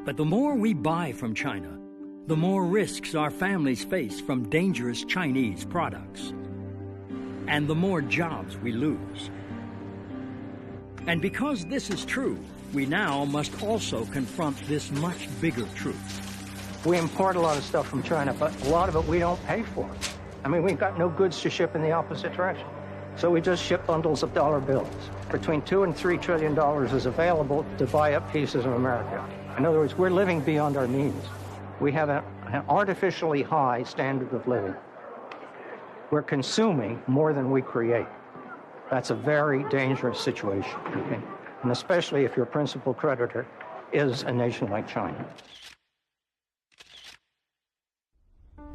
But the more we buy from China, the more risks our families face from dangerous Chinese products. And the more jobs we lose. And because this is true, we now must also confront this much bigger truth. We import a lot of stuff from China, but a lot of it we don't pay for. I mean, we've got no goods to ship in the opposite direction. So we just ship bundles of dollar bills. Between $2 and $3 trillion is available to buy up pieces of America. In other words, we're living beyond our means. We have an artificially high standard of living. We're consuming more than we create. That's a very dangerous situation, okay? And especially if your principal creditor is a nation like China.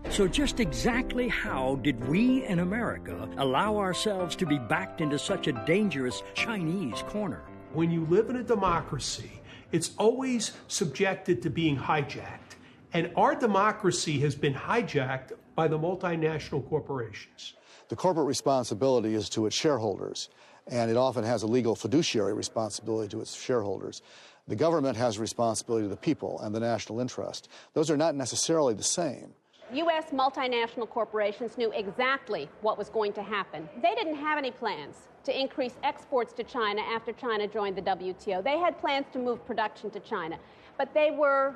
So just exactly how did we in America allow ourselves to be backed into such a dangerous Chinese corner? When you live in a democracy, it's always subjected to being hijacked. And our democracy has been hijacked by the multinational corporations. The corporate responsibility is to its shareholders, and it often has a legal fiduciary responsibility to its shareholders. The government has a responsibility to the people and the national interest. Those are not necessarily the same. U.S. multinational corporations knew exactly what was going to happen. They didn't have any plans to increase exports to China after China joined the WTO. They had plans to move production to China, but they were,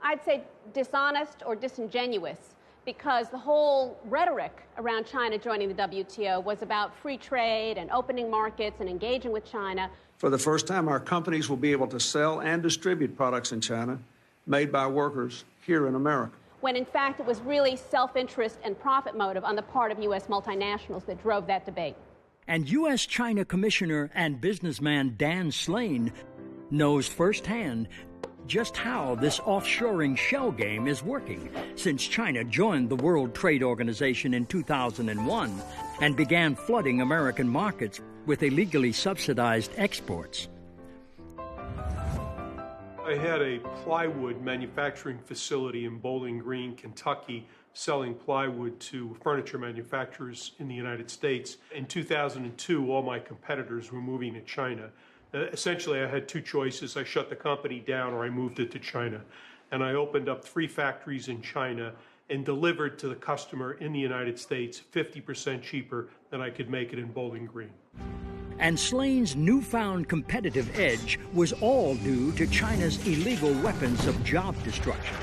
I'd say, dishonest or disingenuous, because the whole rhetoric around China joining the WTO was about free trade and opening markets and engaging with China. For the first time, our companies will be able to sell and distribute products in China made by workers here in America. When in fact it was really self-interest and profit motive on the part of U.S. multinationals that drove that debate. And U.S. China Commissioner and businessman Dan Slane knows firsthand just how this offshoring shell game is working since China joined the World Trade Organization in 2001 and began flooding American markets with illegally subsidized exports. I had a plywood manufacturing facility in Bowling Green, Kentucky, selling plywood to furniture manufacturers in the United States. In 2002, all my competitors were moving to China. Essentially, I had two choices. I shut the company down or I moved it to China. And I opened up 3 factories in China and delivered to the customer in the United States 50% cheaper than I could make it in Bowling Green. And Slane's newfound competitive edge was all due to China's illegal weapons of job destruction.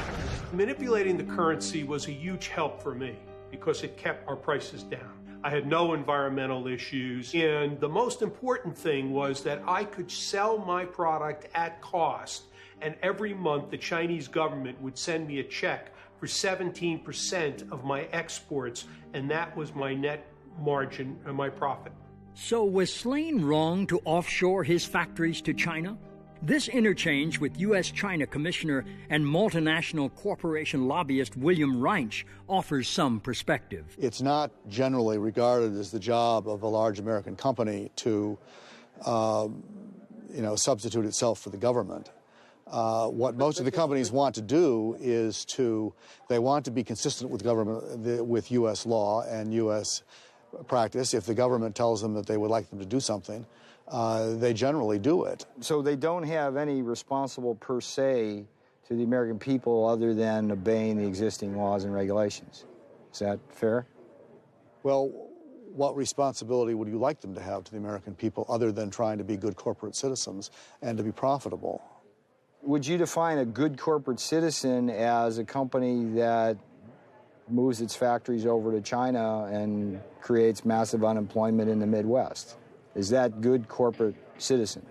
Manipulating the currency was a huge help for me because it kept our prices down. I had no environmental issues, and the most important thing was that I could sell my product at cost, and every month the Chinese government would send me a check for 17% of my exports, and that was my net margin and my profit. So was Slane wrong to offshore his factories to China? This interchange with U.S. China Commissioner and multinational corporation lobbyist William Reinsch offers some perspective. It's not generally regarded as the job of a large American company to, substitute itself for the government. What most of the companies want to do is they want to be consistent with government, with U.S. law and U.S. practice. If the government tells them that they would like them to do something, they generally do it. So they don't have any responsible per se to the American people other than obeying the existing laws and regulations. Is that fair? Well, what responsibility would you like them to have to the American people other than trying to be good corporate citizens and to be profitable? Would you define a good corporate citizen as a company that moves its factories over to China and creates massive unemployment in the Midwest? Is that good corporate citizen?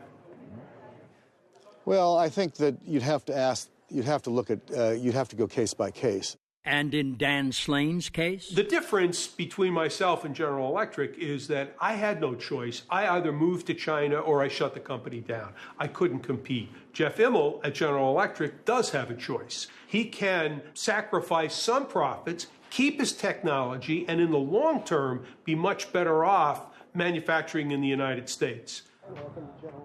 Well, I think that you'd have to go case by case. And in Dan Slane's case? The difference between myself and General Electric is that I had no choice. I either moved to China or I shut the company down. I couldn't compete. Jeff Immel at General Electric does have a choice. He can sacrifice some profits, keep his technology, and in the long term be much better off manufacturing in the United States.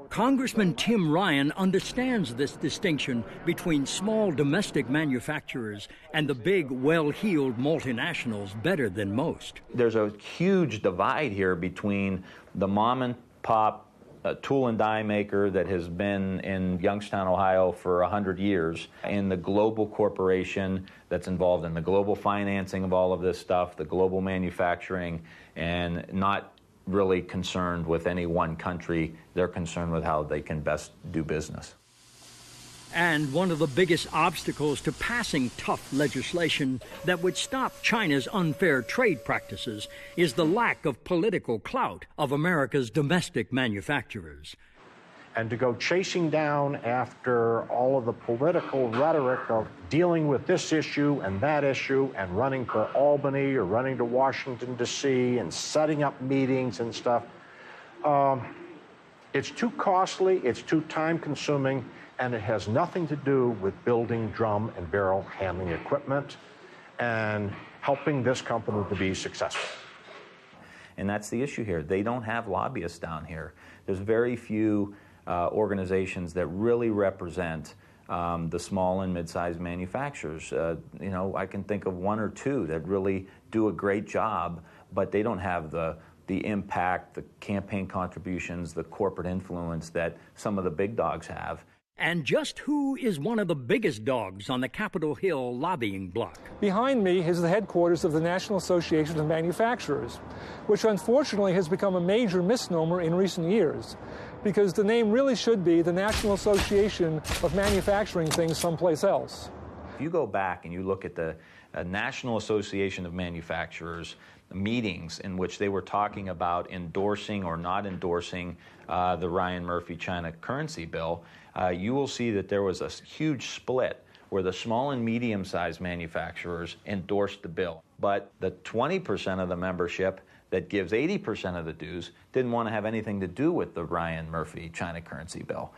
Congressman Tim Ryan understands this distinction between small domestic manufacturers and the big, well-heeled multinationals better than most. There's a huge divide here between the mom-and-pop tool and die maker that has been in Youngstown, Ohio for 100 years, and the global corporation that's involved in the global financing of all of this stuff, the global manufacturing, and not really concerned with any one country. They're concerned with how they can best do business. And one of the biggest obstacles to passing tough legislation that would stop China's unfair trade practices is the lack of political clout of America's domestic manufacturers. And to go chasing down after all of the political rhetoric of dealing with this issue and that issue and running for Albany or running to Washington, D.C. and setting up meetings and stuff, it's too costly, it's too time-consuming, and it has nothing to do with building drum and barrel handling equipment and helping this company to be successful. And that's the issue here. They don't have lobbyists down here. There's very few organizations that really represent the small and mid-sized manufacturers. I can think of one or two that really do a great job, but they don't have the impact, the campaign contributions, the corporate influence that some of the big dogs have. And just who is one of the biggest dogs on the Capitol Hill lobbying block? Behind me is the headquarters of the National Association of Manufacturers, which unfortunately has become a major misnomer in recent years, because the name really should be the National Association of Manufacturing Things someplace else. If you go back and you look at the National Association of Manufacturers meetings in which they were talking about endorsing or not endorsing the Ryan Murphy China currency bill, you will see that there was a huge split where the small and medium-sized manufacturers endorsed the bill. But the 20% of the membership that gives 80% of the dues didn't want to have anything to do with the Ryan Murphy China currency bill.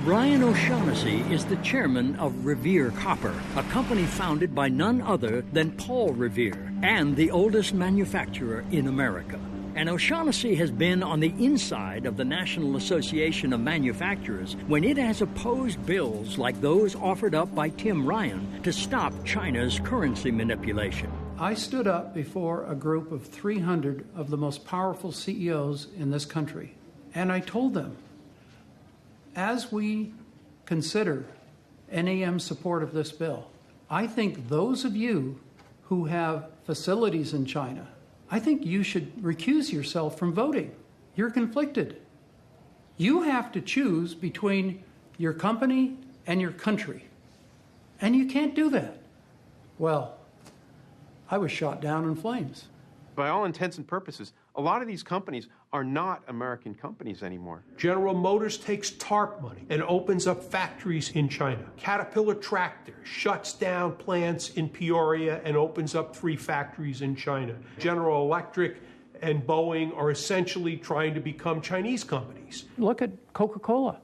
Brian O'Shaughnessy is the chairman of Revere Copper, a company founded by none other than Paul Revere, and the oldest manufacturer in America. And O'Shaughnessy has been on the inside of the National Association of Manufacturers when it has opposed bills like those offered up by Tim Ryan to stop China's currency manipulation. I stood up before a group of 300 of the most powerful CEOs in this country, and I told them, as we consider NAM's support of this bill, I think those of you who have facilities in China, I think you should recuse yourself from voting. You're conflicted. You have to choose between your company and your country, and you can't do that. Well, I was shot down in flames. By all intents and purposes, a lot of these companies are not American companies anymore. General Motors takes TARP money and opens up factories in China. Caterpillar Tractor shuts down plants in Peoria and opens up 3 factories in China. General Electric and Boeing are essentially trying to become Chinese companies. Look at Coca-Cola.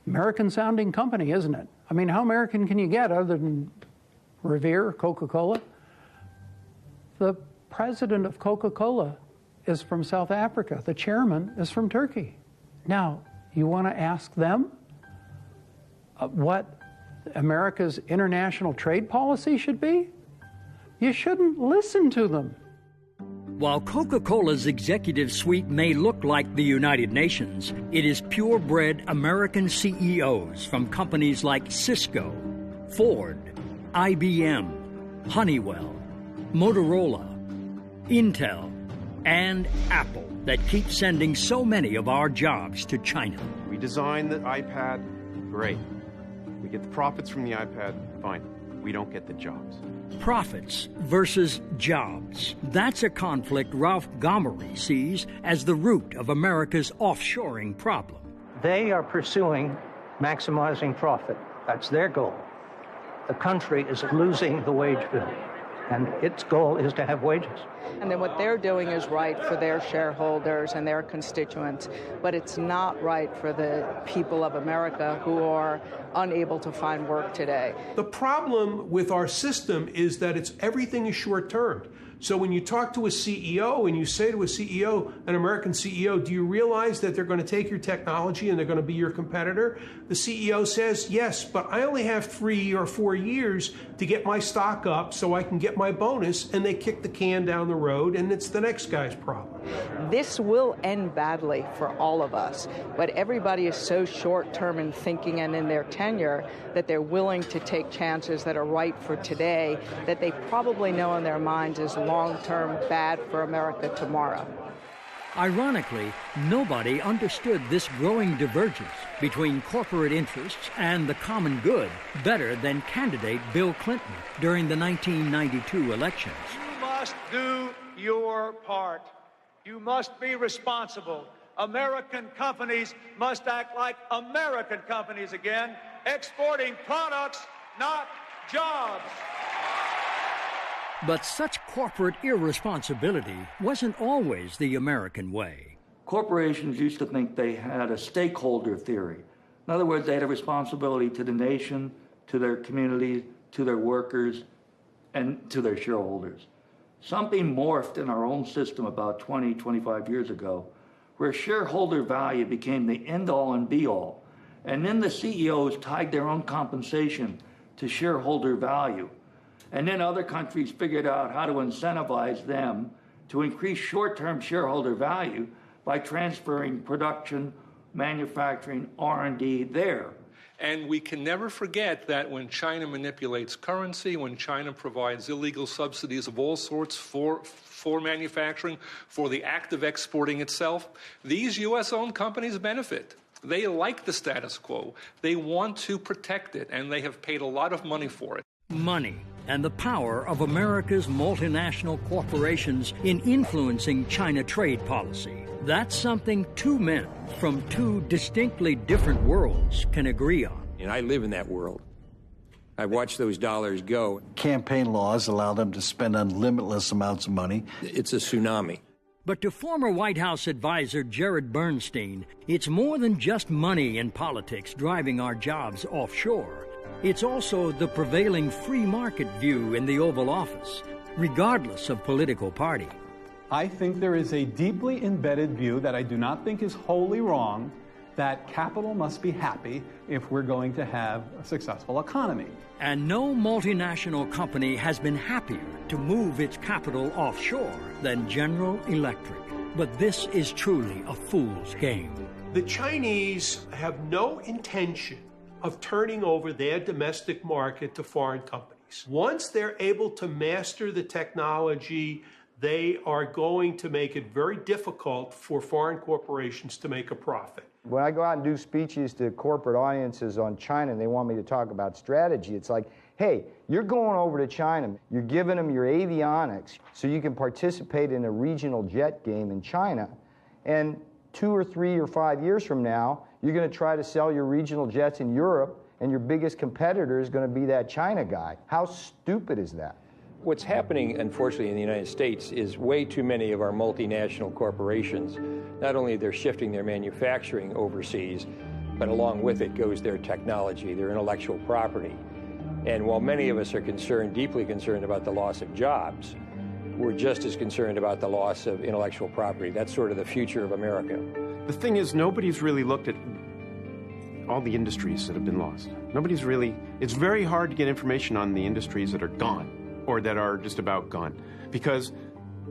American-sounding company, isn't it? I mean, how American can you get other than Revere, Coca-Cola? The president of Coca-Cola is from South Africa. The chairman is from Turkey. Now, you want to ask them what America's international trade policy should be? You shouldn't listen to them. While Coca-Cola's executive suite may look like the United Nations, it is purebred American CEOs from companies like Cisco, Ford, IBM, Honeywell, Motorola, Intel, and Apple that keep sending so many of our jobs to China. We design the iPad, great. We get the profits from the iPad, fine. We don't get the jobs. Profits versus jobs. That's a conflict Ralph Gomery sees as the root of America's offshoring problem. They are pursuing maximizing profit. That's their goal. The country is losing the wage bill, and its goal is to have wages. And then what they're doing is right for their shareholders and their constituents, but it's not right for the people of America who are unable to find work today. The problem with our system is that everything is short-term. So when you talk to a CEO and you say to a CEO, an American CEO, do you realize that they're going to take your technology and they're going to be your competitor? The CEO says, yes, but I only have 3 or 4 years to get my stock up so I can get my bonus, and they kick the can down the road, and it's the next guy's problem. This will end badly for all of us, but everybody is so short-term in thinking and in their tenure that they're willing to take chances that are right for today that they probably know in their minds is long-term bad for America tomorrow. Ironically, nobody understood this growing divergence between corporate interests and the common good better than candidate Bill Clinton during the 1992 elections. You must do your part. You must be responsible. American companies must act like American companies again, exporting products, not jobs. But such corporate irresponsibility wasn't always the American way. Corporations used to think they had a stakeholder theory. In other words, they had a responsibility to the nation, to their community, to their workers, and to their shareholders. Something morphed in our own system about 20, 25 years ago, where shareholder value became the end-all and be-all. And then the CEOs tied their own compensation to shareholder value. And then other countries figured out how to incentivize them to increase short-term shareholder value by transferring production, manufacturing, R&D there. And we can never forget that when China manipulates currency, when China provides illegal subsidies of all sorts for manufacturing, for the act of exporting itself, these U.S.-owned companies benefit. They like the status quo. They want to protect it, and they have paid a lot of money for it. Money and the power of America's multinational corporations in influencing China trade policy. That's something two men from two distinctly different worlds can agree on. And I live in that world. I watch those dollars go. Campaign laws allow them to spend unlimited amounts of money. It's a tsunami. But to former White House advisor Jared Bernstein, it's more than just money and politics driving our jobs offshore. It's also the prevailing free market view in the Oval Office, regardless of political party. I think there is a deeply embedded view that I do not think is wholly wrong, that capital must be happy if we're going to have a successful economy. And no multinational company has been happier to move its capital offshore than General Electric. But this is truly a fool's game. The Chinese have no intention of turning over their domestic market to foreign companies. Once they're able to master the technology, they are going to make it very difficult for foreign corporations to make a profit. When I go out and do speeches to corporate audiences on China and they want me to talk about strategy, it's like, hey, you're going over to China, you're giving them your avionics so you can participate in a regional jet game in China, and 2 or 3 or 5 years from now, you're going to try to sell your regional jets in Europe, and your biggest competitor is going to be that China guy. How stupid is that? What's happening, unfortunately, in the United States is way too many of our multinational corporations, not only they're shifting their manufacturing overseas, but along with it goes their technology, their intellectual property. And while many of us are concerned, deeply concerned about the loss of jobs, we're just as concerned about the loss of intellectual property. That's sort of the future of America. The thing is, nobody's really looked at all the industries that have been lost. It's very hard to get information on the industries that are gone or that are just about gone because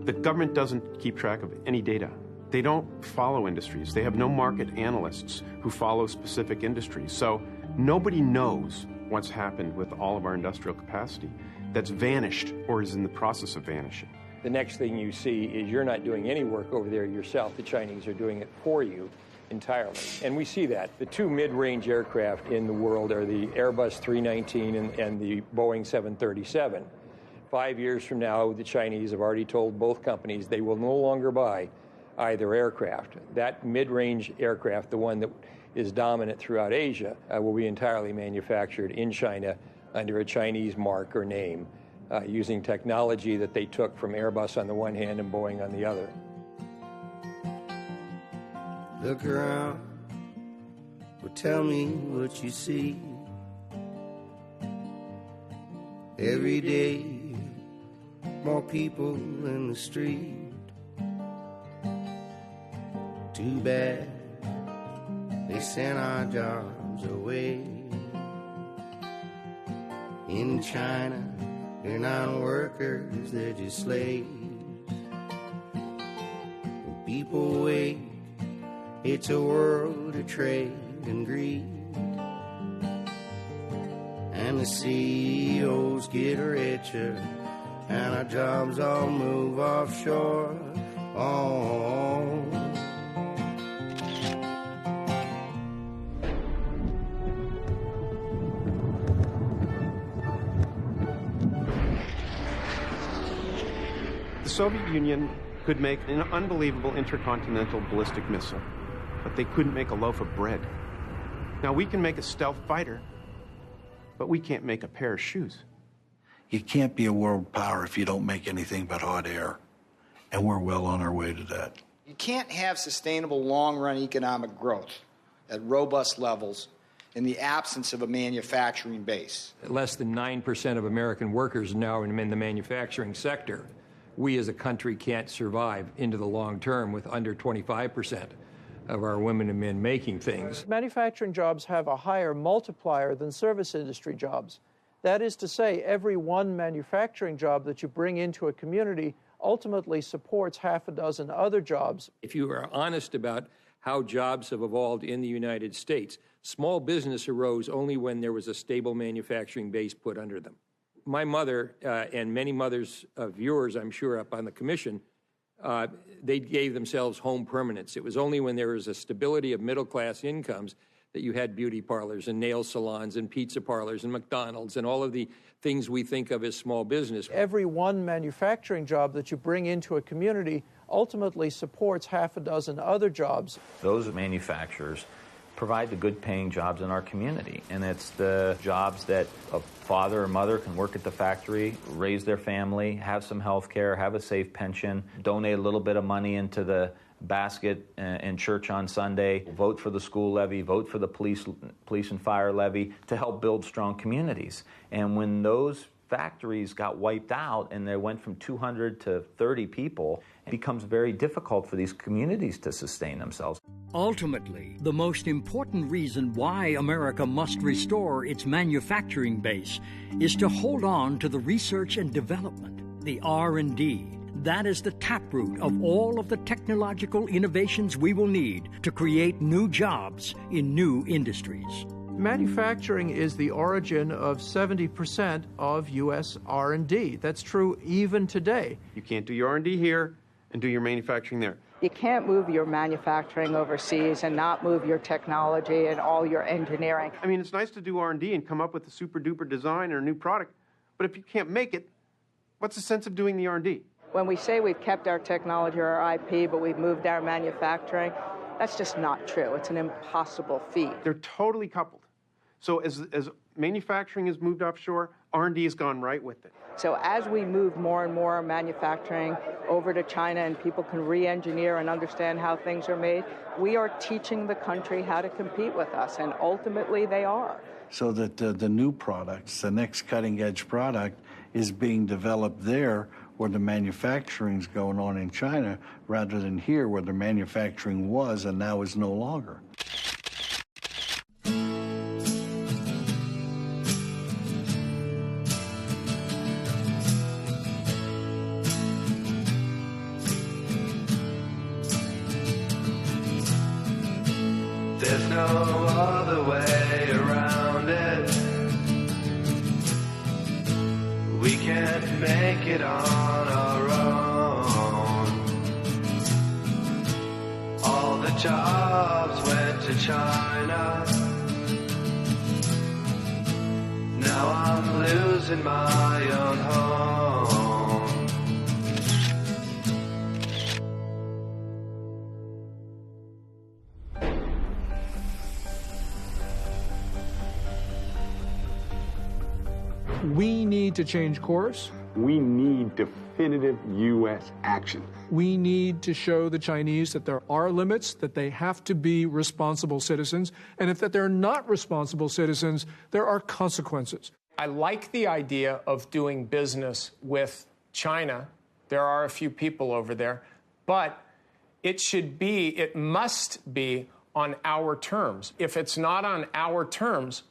the government doesn't keep track of any data. They don't follow industries. They have no market analysts who follow specific industries. So nobody knows what's happened with all of our industrial capacity that's vanished or is in the process of vanishing. the next thing you see is you're not doing any work over there yourself. The Chinese are doing it for you entirely. And we see that. The two mid-range aircraft in the world are the Airbus 319 and the Boeing 737. 5 years from now, the Chinese have already told both companies they will no longer buy either aircraft. That mid-range aircraft, the one that is dominant throughout Asia, will be entirely manufactured in China under a Chinese mark or name, using technology that they took from Airbus on the one hand and Boeing on the other. Look around, well, tell me what you see. Every day, more people in the street. Too bad they sent our jobs away. In China, they're not workers, they're just slaves. When people wait, it's a world of trade and greed. And the CEOs get richer, and our jobs all move offshore. Oh. The Soviet Union could make an unbelievable intercontinental ballistic missile, but they couldn't make a loaf of bread. Now, we can make a stealth fighter, but we can't make a pair of shoes. You can't be a world power if you don't make anything but hot air, and we're well on our way to that. You can't have sustainable long-run economic growth at robust levels in the absence of a manufacturing base. Less than 9% of American workers now are in the manufacturing sector. We as a country can't survive into the long term with under 25% of our women and men making things. Manufacturing jobs have a higher multiplier than service industry jobs. That is to say, every one manufacturing job that you bring into a community ultimately supports half a dozen other jobs. If you are honest about how jobs have evolved in the United States, small business arose only when there was a stable manufacturing base put under them. My mother and many mothers of yours, I'm sure, up on the commission, they gave themselves home permanence. It was only when there was a stability of middle-class incomes that you had beauty parlors and nail salons and pizza parlors and McDonald's and all of the things we think of as small business. Every one manufacturing job that you bring into a community ultimately supports half a dozen other jobs. Those manufacturers provide the good-paying jobs in our community, and it's the jobs that a father or mother can work at the factory, raise their family, have some health care, have a safe pension, donate a little bit of money into the basket in church on Sunday, vote for the school levy, vote for the police and fire levy to help build strong communities. And when those factories got wiped out and they went from 200 to 30 people, it becomes very difficult for these communities to sustain themselves. Ultimately, the most important reason why America must restore its manufacturing base is to hold on to the research and development, the R&D. That is the taproot of all of the technological innovations we will need to create new jobs in new industries. Manufacturing is the origin of 70% of U.S. R&D. That's true even today. You can't do your R&D here and do your manufacturing there. You can't move your manufacturing overseas and not move your technology and all your engineering. I mean, it's nice to do R&D and come up with a super-duper design or a new product, but if you can't make it, what's the sense of doing the R&D? When we say we've kept our technology or our IP, but we've moved our manufacturing, that's just not true. It's an impossible feat. They're totally coupled. So as manufacturing has moved offshore, R&D has gone right with it. So as we move more and more manufacturing over to China and people can re-engineer and understand how things are made, we are teaching the country how to compete with us, and ultimately they are. So that the new products, the next cutting-edge product, is being developed there where the manufacturing's going on in China rather than here where the manufacturing was and now is no longer. There's no other way around it. We can't make it on our own. jobs went to China. Now I'm losing my own home. We need to change course. We need definitive U.S. action. We need to show the Chinese that there are limits, that they have to be responsible citizens, and if that they're not responsible citizens, there are consequences. I like the idea of doing business with China. There are a few people over there, but it must be on our terms. If it's not on our terms,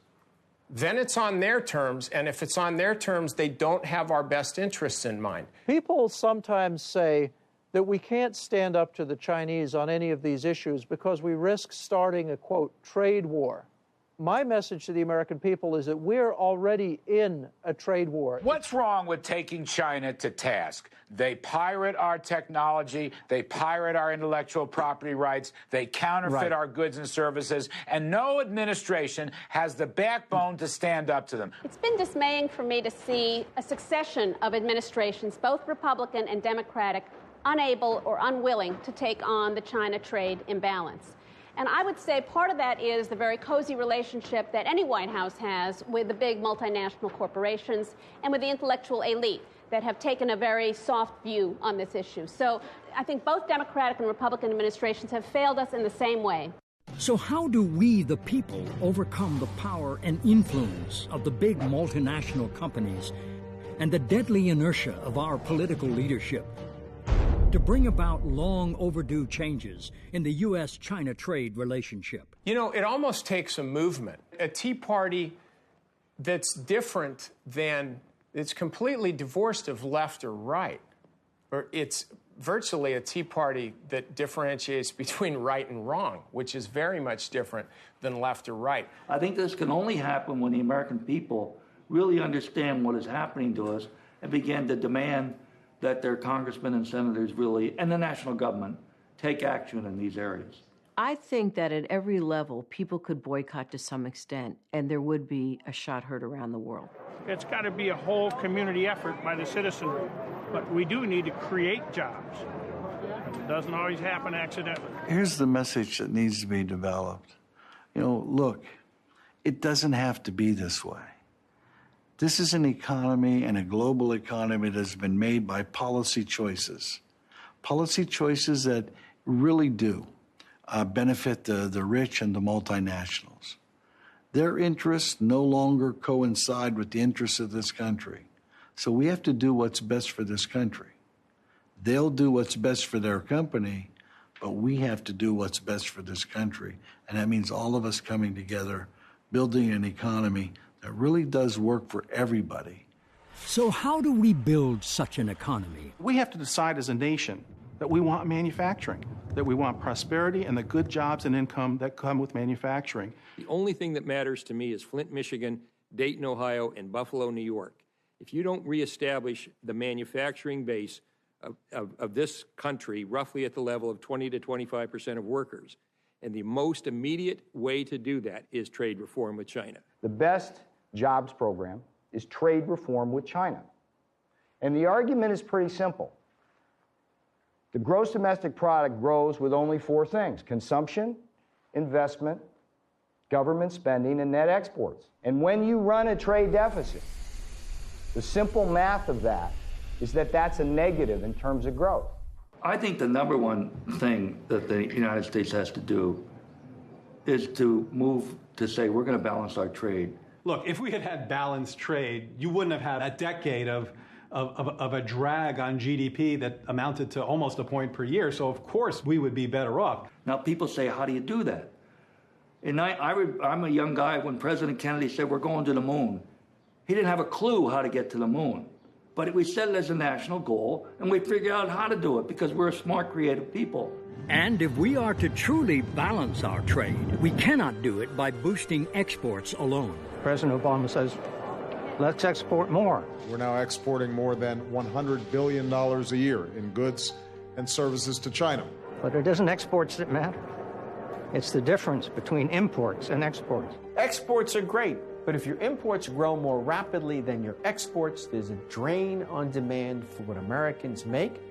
then it's on their terms, and if it's on their terms, they don't have our best interests in mind. People sometimes say that we can't stand up to the Chinese on any of these issues because we risk starting a, quote, trade war. My message to the American people is that we're already in a trade war. What's wrong with taking China to task? They pirate our technology, they pirate our intellectual property rights, they counterfeit our goods and services, and no administration has the backbone to stand up to them. It's been dismaying for me to see a succession of administrations, both Republican and Democratic, unable or unwilling to take on the China trade imbalance. And I would say part of that is the very cozy relationship that any White House has with the big multinational corporations and with the intellectual elite that have taken a very soft view on this issue. So I think both Democratic and Republican administrations have failed us in the same way. So how do we, the people, overcome the power and influence of the big multinational companies and the deadly inertia of our political leadership to bring about long overdue changes in the U.S.-China trade relationship? You know, it almost takes a movement, a Tea Party that's different than, it's completely divorced of left or right. Or it's virtually a Tea Party that differentiates between right and wrong, which is very much different than left or right. I think this can only happen when the American people really understand what is happening to us and begin to demand that their congressmen and senators really, and the national government, take action in these areas. I think that at every level, people could boycott to some extent, and there would be a shot heard around the world. It's got to be a whole community effort by the citizenry, but we do need to create jobs. It doesn't always happen accidentally. Here's the message that needs to be developed. You know, look, it doesn't have to be this way. This is an economy and a global economy that's been made by policy choices that really do benefit the rich and the multinationals. Their interests no longer coincide with the interests of this country. So we have to do what's best for this country. They'll do what's best for their company, but we have to do what's best for this country. And that means all of us coming together, building an economy that really does work for everybody. So how do we build such an economy? We have to decide as a nation that we want manufacturing, that we want prosperity and the good jobs and income that come with manufacturing. The only thing that matters to me is Flint, Michigan, Dayton, Ohio, and Buffalo, New York. If you don't reestablish the manufacturing base of this country roughly at the level of 20 to 25% of workers, and the most immediate way to do that is trade reform with China. The best jobs program is trade reform with China. And the argument is pretty simple. The gross domestic product grows with only four things: consumption, investment, government spending, and net exports. And when you run a trade deficit, the simple math of that is that that's a negative in terms of growth. I think the number one thing that the United States has to do is to move to say we're going to balance our trade. Look, if we had had balanced trade, you wouldn't have had a decade of a drag on GDP that amounted to almost a point per year. So, of course, we would be better off. Now, people say, how do you do that? And I'm a young guy when President Kennedy said we're going to the moon. He didn't have a clue how to get to the moon. But we set it as a national goal, and we figured out how to do it because we're a smart, creative people. And if we are to truly balance our trade, we cannot do it by boosting exports alone. President Obama says, let's export more. We're now exporting more than $100 billion a year in goods and services to China. But it isn't exports that matter. It's the difference between imports and exports. Exports are great, but if your imports grow more rapidly than your exports, there's a drain on demand for what Americans make.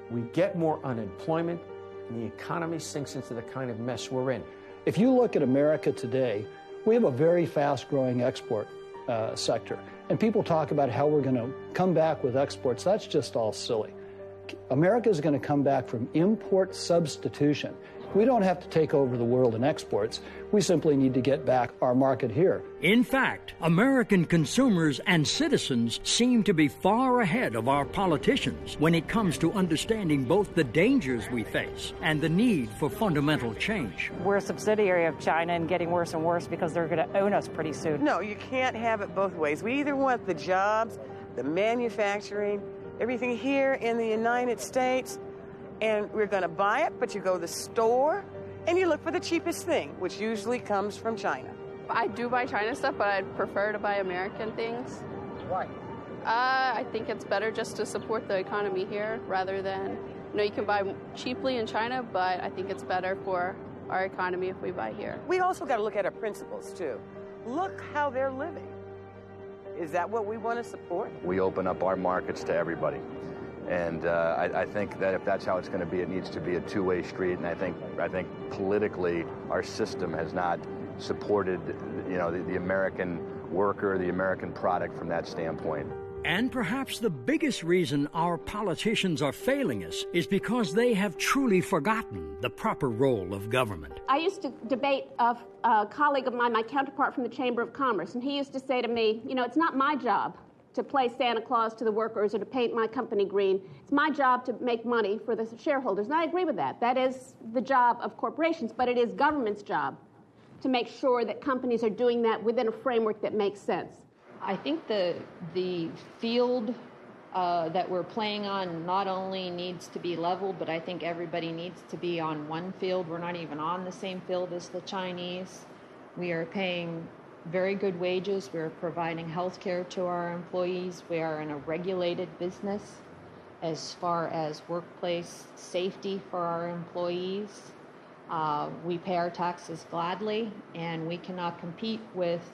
We get more unemployment, and the economy sinks into the kind of mess we're in. If you look at America today, we have a very fast-growing export sector. And people talk about how we're going to come back with exports. That's just all silly. America is going to come back from import substitution. We don't have to take over the world in exports. We simply need to get back our market here. In fact, American consumers and citizens seem to be far ahead of our politicians when it comes to understanding both the dangers we face and the need for fundamental change. We're a subsidiary of China and getting worse and worse because they're going to own us pretty soon. No, you can't have it both ways. We either want the jobs, the manufacturing, everything here in the United States, and we're going to buy it, but you go to the store and you look for the cheapest thing, which usually comes from China. I do buy China stuff, but I'd prefer to buy American things. Why? I think it's better just to support the economy here rather than, you can buy cheaply in China, but I think it's better for our economy if we buy here. We also got to look at our principles, too. Look how they're living. Is that what we want to support? We open up our markets to everybody. And I think that if that's how it's going to be, it needs to be a two-way street. And I think politically, our system has not supported, the American worker, the American product from that standpoint. And perhaps the biggest reason our politicians are failing us is because they have truly forgotten the proper role of government. I used to debate a colleague of mine, my counterpart from the Chamber of Commerce, and he used to say to me, it's not my job to play Santa Claus to the workers or to paint my company green. It's my job to make money for the shareholders. And I agree with that. That is the job of corporations, but it is government's job to make sure that companies are doing that within a framework that makes sense. I think the field that we're playing on not only needs to be leveled, but I think everybody needs to be on one field. We're not even on the same field as the Chinese. We are paying very good wages. We're providing health care to our employees. We are in a regulated business as far as workplace safety for our employees. We pay our taxes gladly, and we cannot compete with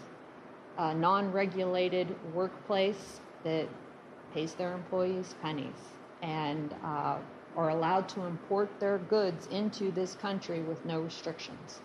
a non-regulated workplace that pays their employees pennies and are allowed to import their goods into this country with no restrictions.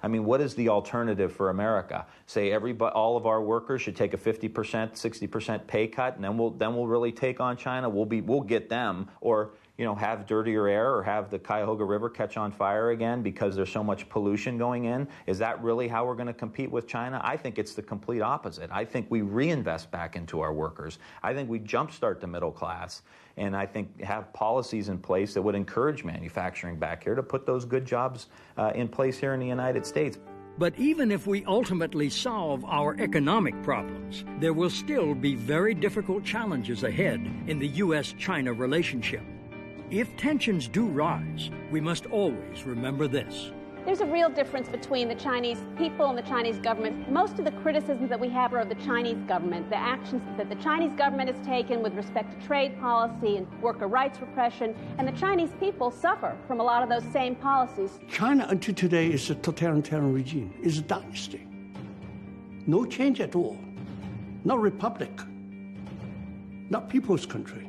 I mean, what is the alternative for America? Say all of our workers should take a 50%, 60% pay cut, and then we'll really take on China. We'll get them, or have dirtier air, or have the Cuyahoga River catch on fire again because there's so much pollution going in. Is that really how we're going to compete with China? I think it's the complete opposite. I think we reinvest back into our workers. I think we jumpstart the middle class, and I think have policies in place that would encourage manufacturing back here to put those good jobs in place here in the United States. But even if we ultimately solve our economic problems, there will still be very difficult challenges ahead in the U.S.-China relationship. If tensions do rise, we must always remember this. There's a real difference between the Chinese people and the Chinese government. Most of the criticisms that we have are of the Chinese government, the actions that the Chinese government has taken with respect to trade policy and worker rights repression, and the Chinese people suffer from a lot of those same policies. China until today is a totalitarian regime, is a dynasty. No change at all. Not republic. Not people's country.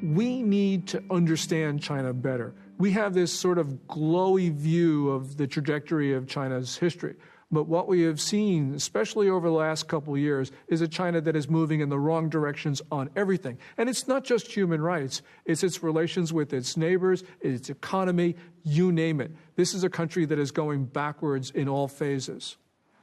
We need to understand China better. We have this sort of glowy view of the trajectory of China's history. But what we have seen, especially over the last couple of years, is a China that is moving in the wrong directions on everything. And it's not just human rights. It's its relations with its neighbors, its economy, you name it. This is a country that is going backwards in all phases.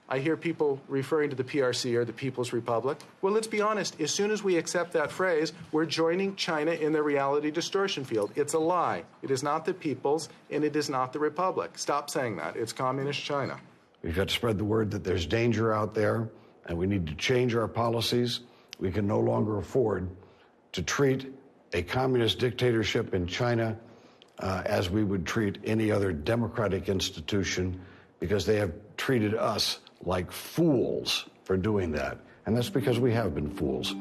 I hear people referring to the PRC or the People's Republic. Well, let's be honest. As soon as we accept that phrase, we're joining China in the reality distortion field. It's a lie. It is not the People's, and it is not the Republic. Stop saying that. It's Communist China. We've got to spread the word that there's danger out there, and we need to change our policies. We can no longer afford to treat a communist dictatorship in China as we would treat any other democratic institution, because they have treated us like fools for doing that. And that's because we have been fools.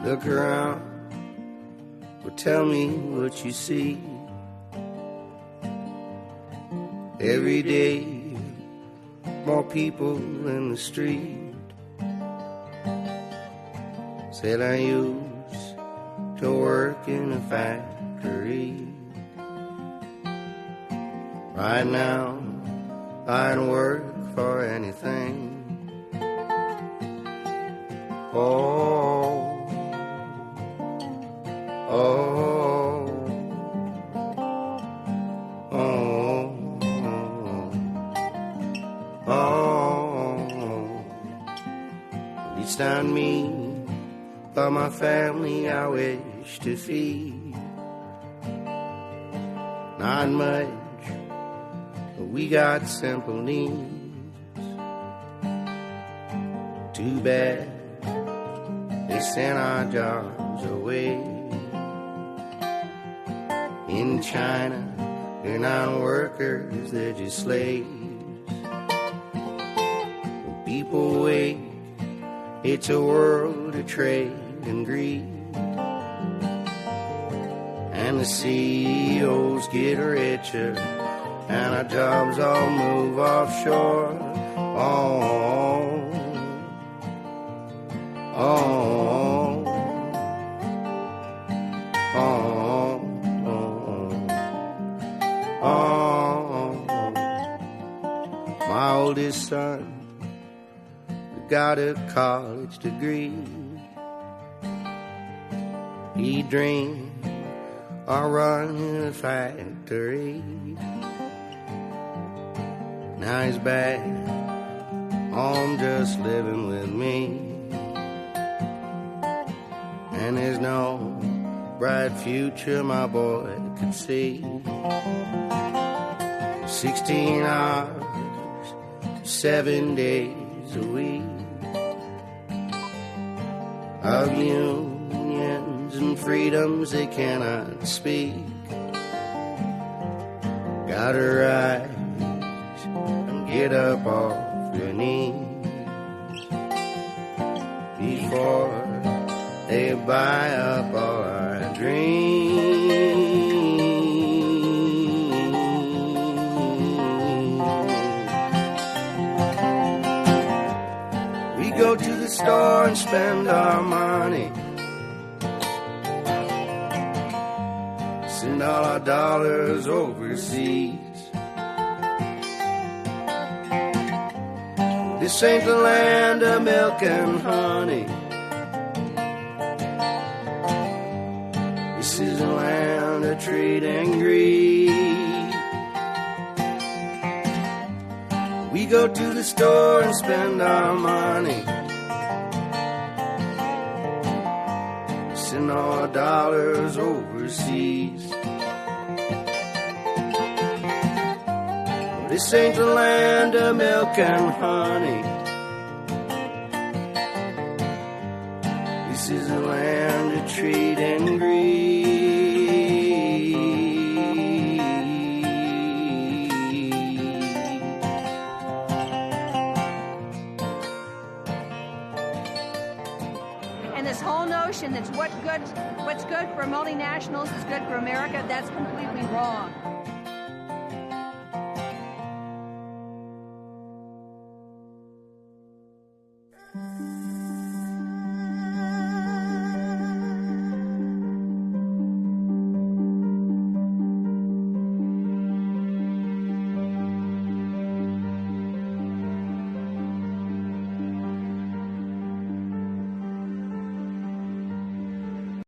Look around, well, tell me what you see. Every day, more people in the street. Said I used to work in a factory. Right now, I'd work for anything. Oh, oh, oh, oh. At least on me, but my family I wish to feed. Not much, but we got simple needs. Too bad they sent our jobs away. In China, they're not workers, they're just slaves. When people wake, it's a world of trade and greed. And the CEOs get richer, and our jobs all move offshore. Oh, oh, oh, oh, oh. My oldest son got a college degree. He dreamed of running a factory. Now he's back home just living with me. And there's no bright future my boy could see. 16 hours, 7 days a week of unions and freedoms they cannot speak. Gotta rise and get up off your knees before they buy up all our dreams. We go to the store and spend our money, send all our dollars overseas. This ain't the land of milk and honey. This is a land of trade and greed. We go to the store and spend our money, send all our dollars overseas. This ain't the land of milk and honey. This is a land of trade and greed. And this whole notion that what's good for multinationals is good for America, that's completely wrong.